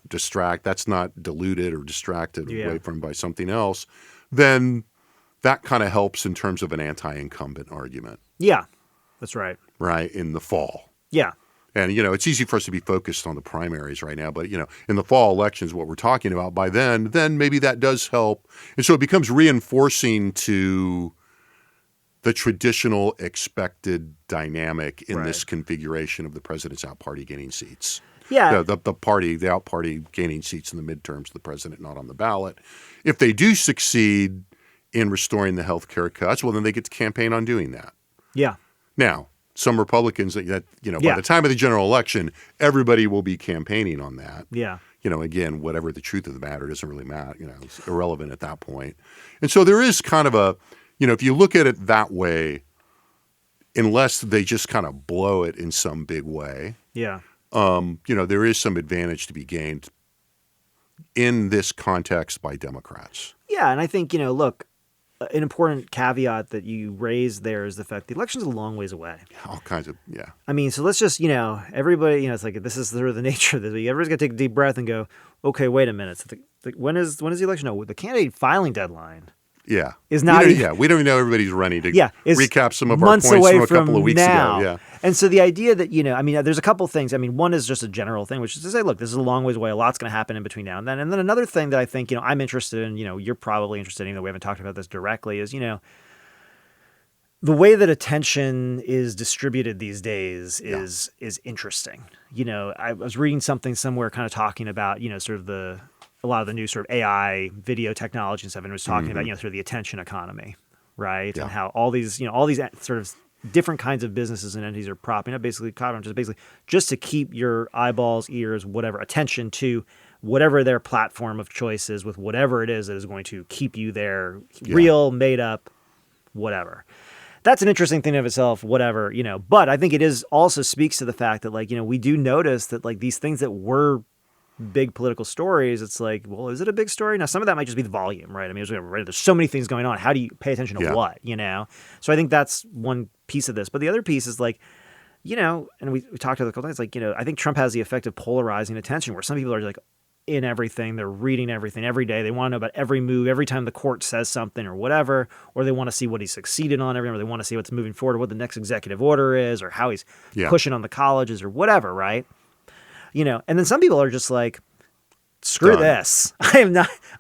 that's not diluted or distracted away from by something else, then that kind of helps in terms of an anti-incumbent argument. Yeah. That's right. Right, in the fall. Yeah. And, it's easy for us to be focused on the primaries right now. But, in the fall elections, what we're talking about by then maybe that does help. And so it becomes reinforcing to the traditional expected dynamic in this configuration of the president's out party gaining seats. Yeah. The out party gaining seats in the midterms, the president not on the ballot. If they do succeed in restoring the health care cuts, well, then they get to campaign on doing that. Yeah. Now, some Republicans by the time of the general election, everybody will be campaigning on that. Yeah. Again, whatever the truth of the matter doesn't really matter. It's irrelevant at that point. And so there is kind of a, if you look at it that way, unless they just kind of blow it in some big way, Yeah. there is some advantage to be gained in this context by Democrats. Yeah. And I think, look, an important caveat that you raised there is the fact the election's a long ways away. All kinds of, yeah. I mean, so let's just, everybody, it's like this is sort of the nature of this. Everybody's got to take a deep breath and go, okay, wait a minute. So when is the election? No, the candidate filing deadline. Yeah. Is not we don't even know everybody's running to recap some of our months points away from a couple of weeks now. ago. Yeah. And so the idea that, there's a couple things. One is just a general thing, which is to say, look, this is a long ways away. A lot's going to happen in between now and then. And then another thing that I think, I'm interested in, you're probably interested in, even though we haven't talked about this directly, is, the way that attention is distributed these days is interesting. I was reading something somewhere kind of talking about, sort of a lot of the new sort of AI video technology and stuff, and it was talking about, sort of the attention economy, right? Yeah. And how all these sort of different kinds of businesses and entities are propping up basically just to keep your eyeballs, ears, whatever, attention to whatever their platform of choice is with whatever it is that is going to keep you there, real, made up, whatever. That's an interesting thing of itself, whatever, but I think it is also speaks to the fact that we do notice that these things that were big political stories, it's like, well, is it a big story? Now, some of that might just be the volume, right? There's so many things going on. How do you pay attention to what, So I think that's one piece of this. But the other piece is and we talked about it a couple times, I think Trump has the effect of polarizing attention where some people are in everything. They're reading everything every day. They want to know about every move, every time the court says something or whatever, or they want to see what he succeeded on or they want to see what's moving forward, or what the next executive order is, or how he's pushing on the colleges or whatever, right? And then some people are just like, screw this. I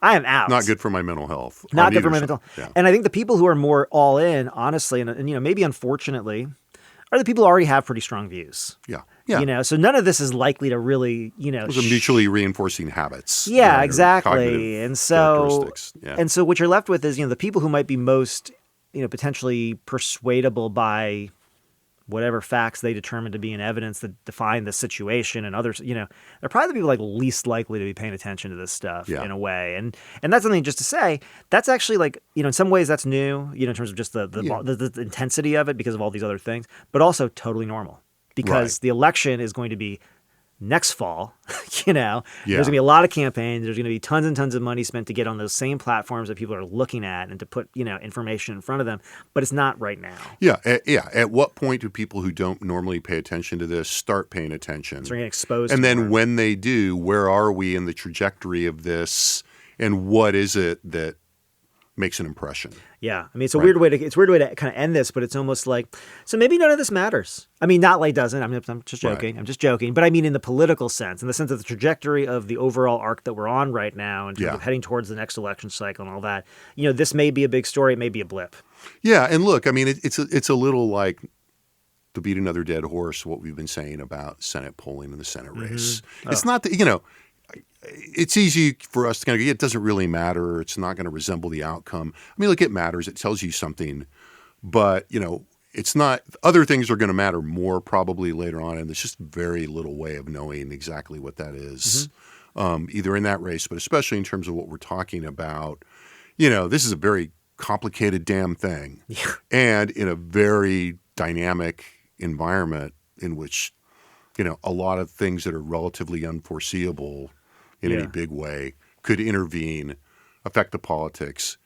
am out. Not good for my mental health. Not good for my mental health. Yeah. And I think the people who are more all in, honestly, and maybe unfortunately, are the people who already have pretty strong views. Yeah. Yeah. So none of this is likely to really, Those are mutually reinforcing habits. Yeah, exactly. And so, yeah. and so what you're left with is, the people who might be most, potentially persuadable by whatever facts they determine to be in evidence that define the situation and others, they're probably the people least likely to be paying attention to this stuff in a way. And that's something just to say, that's actually in some ways that's new, in terms of just the intensity of it because of all these other things, but also totally normal because the election is going to be next fall, there's going to be a lot of campaigns. There's going to be tons and tons of money spent to get on those same platforms that people are looking at and to put, information in front of them. But it's not right now. Yeah. At what point do people who don't normally pay attention to this start paying attention? So they're getting exposed. And then when they do, where are we in the trajectory of this? And what is it that makes an impression. Yeah, I mean, it's a weird way to kind of end this, but it's almost like, so maybe none of this matters. I mean, not like it doesn't. I'm just joking. Right. I'm just joking. But I mean, in the political sense, in the sense of the trajectory of the overall arc that we're on right now, and heading towards the next election cycle and all that, this may be a big story. It may be a blip. Yeah, and look, I mean, it's a little like, to beat another dead horse, what we've been saying about Senate polling and the Senate race. It's not that, it's easy for us to kind of go, it doesn't really matter. It's not going to resemble the outcome. I mean, look, it matters. It tells you something. But, it's not – other things are going to matter more probably later on, and there's just very little way of knowing exactly what that is, either in that race, but especially in terms of what we're talking about. This is a very complicated damn thing, and in a very dynamic environment in which, a lot of things that are relatively unforeseeable – in any big way, could intervene, affect the politics,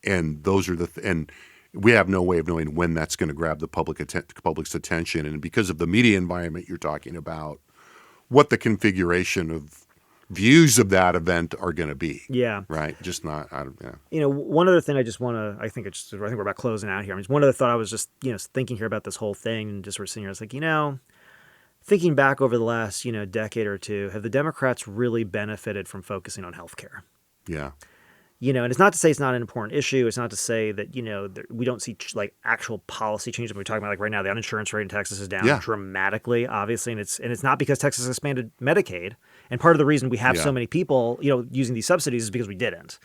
and those are and we have no way of knowing when that's going to grab the public's attention. And because of the media environment you're talking about, what the configuration of views of that event are going to be. Yeah. Right. Just not. One other thing I just want to. I think we're about closing out here. I mean, one other thought I was just thinking here about this whole thing, and just sort of sitting here. I was like, thinking back over the last, decade or two, have the Democrats really benefited from focusing on healthcare? Yeah. And it's not to say it's not an important issue. It's not to say that, we don't see like actual policy changes. We're talking about like right now, the uninsurance rate in Texas is down dramatically, obviously. And it's not because Texas expanded Medicaid. And part of the reason we have so many people, using these subsidies is because we didn't.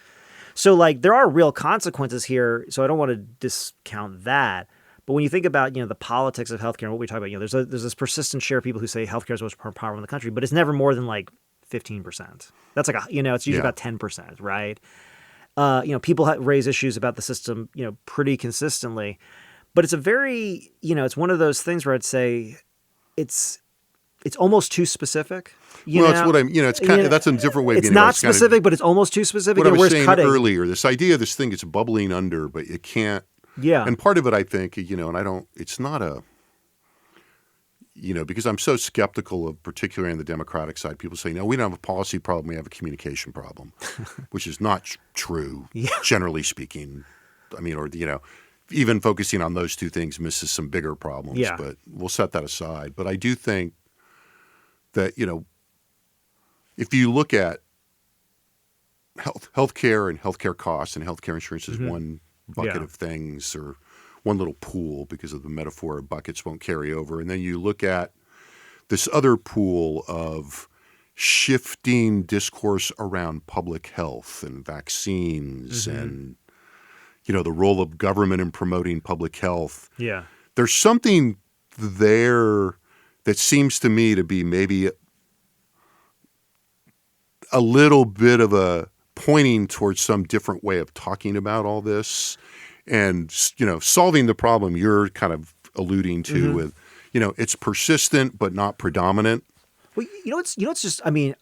So like there are real consequences here. So I don't want to discount that. But when you think about, the politics of healthcare and what we talk about, there's this persistent share of people who say healthcare is the most powerful in the country, but it's never more than like 15%. That's like it's usually about 10%, right? People raise issues about the system, pretty consistently, but it's a very, it's one of those things where I'd say it's almost too specific. It's what it's kind of, that's a different way of it's not specific, but it's almost too specific. What I was saying earlier, this idea, this thing, it's bubbling under, but you can't. Yeah. And part of it, I think, and it's not a, because I'm so skeptical of, particularly on the Democratic side, people say, no, we don't have a policy problem, we have a communication problem, which is not true, generally speaking. I mean, or, even focusing on those two things misses some bigger problems, but we'll set that aside. But I do think that, if you look at healthcare and healthcare costs, and healthcare insurance is one bucket of things, or one little pool, because of the metaphor of buckets won't carry over. And then you look at this other pool of shifting discourse around public health and vaccines and, the role of government in promoting public health. Yeah. There's something there that seems to me to be maybe a little bit of a pointing towards some different way of talking about all this, and solving the problem you're kind of alluding to with, it's persistent but not predominant. Well, it's just, I mean,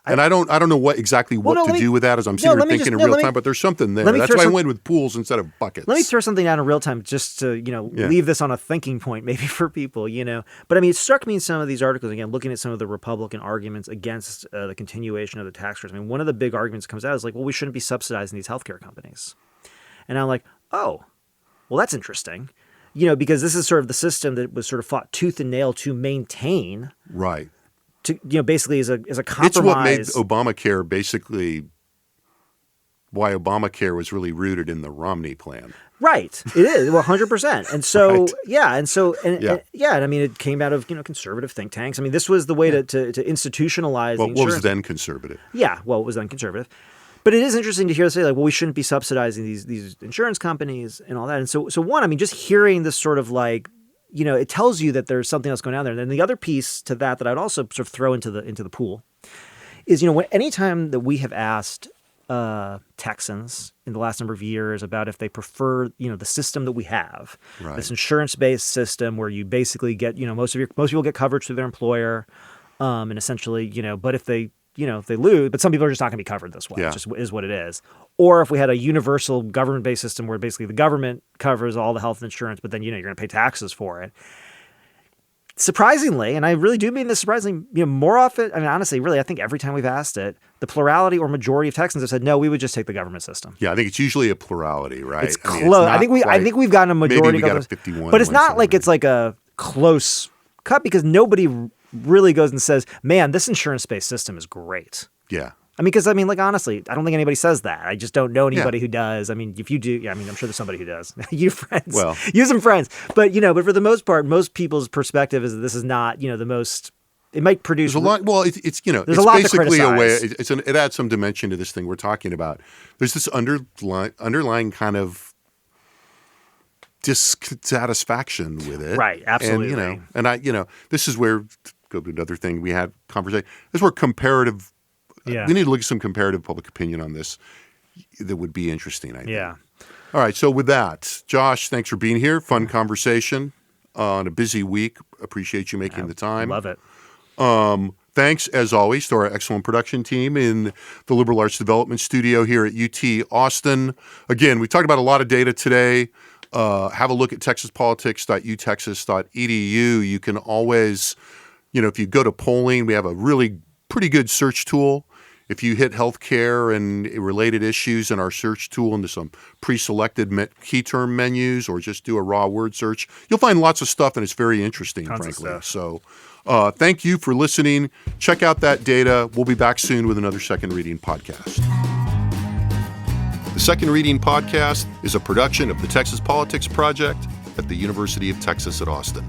and I don't know what to do with that as I'm sitting here thinking in real time, but there's something there. That's why I went with pools instead of buckets. Let me throw something out in real time just to, leave this on a thinking point maybe for people, But I mean, it struck me in some of these articles, again, looking at some of the Republican arguments against the continuation of the tax cuts. I mean, one of the big arguments that comes out is like, well, we shouldn't be subsidizing these healthcare companies. And I'm like, oh, well, that's interesting. Because this is sort of the system that was sort of fought tooth and nail to maintain. Right. To basically as a compromise. It's what made Obamacare basically why Obamacare was really rooted in the Romney plan. Right. It is 100%. And so, and I mean, it came out of, conservative think tanks. I mean, this was the way to institutionalize the insurance. What was then conservative? Yeah. Well, it was then conservative. But it is interesting to hear say like, well, we shouldn't be subsidizing these insurance companies and all that. And so one, I mean, just hearing this sort of like, it tells you that there's something else going on there. And then the other piece to that I'd also sort of throw into the pool is, anytime that we have asked Texans in the last number of years about if they prefer, the system that we have, this insurance-based system where you basically get, most people get coverage through their employer, and essentially, but if they lose, but some people are just not going to be covered this way. It just is what it is. Or if we had a universal government-based system where basically the government covers all the health insurance, but then, you're going to pay taxes for it. surprisingly, and I really do mean this surprisingly, more often, I mean, honestly, really, I think every time we've asked it, the plurality or majority of Texans have said, no, we would just take the government system. Yeah, I think it's usually a plurality, right? It's close. I think we've gotten a majority. Maybe we got a 51. But it's not like it's like a close cut because nobody really goes and says, man, this insurance-based system is great. Yeah. I mean, because, like, honestly, I don't think anybody says that. I just don't know anybody who does. I mean, if you do, I'm sure there's somebody who does. You friends. Well. You some friends. But, but for the most part, most people's perspective is that this is not, the most, it might produce. There's a lot, well, it's there's it's a lot basically to a way, criticize. it adds some dimension to this thing we're talking about. There's this underlying kind of dissatisfaction with it. Right, absolutely. And, this is where, go to another thing we had conversation, this is where comparative. Yeah. We need to look at some comparative public opinion on this that would be interesting, I think. Yeah. All right. So with that, Josh, thanks for being here. Fun conversation on a busy week. Appreciate you making the time. Love it. Thanks, as always, to our excellent production team in the Liberal Arts Development Studio here at UT Austin. Again, we talked about a lot of data today. Have a look at texaspolitics.utexas.edu. You can always, if you go to polling, we have a really pretty good search tool. If you hit healthcare and related issues in our search tool into some pre-selected key term menus or just do a raw word search, you'll find lots of stuff and it's very interesting, frankly. So thank you for listening. Check out that data. We'll be back soon with another Second Reading podcast. The Second Reading podcast is a production of the Texas Politics Project at the University of Texas at Austin.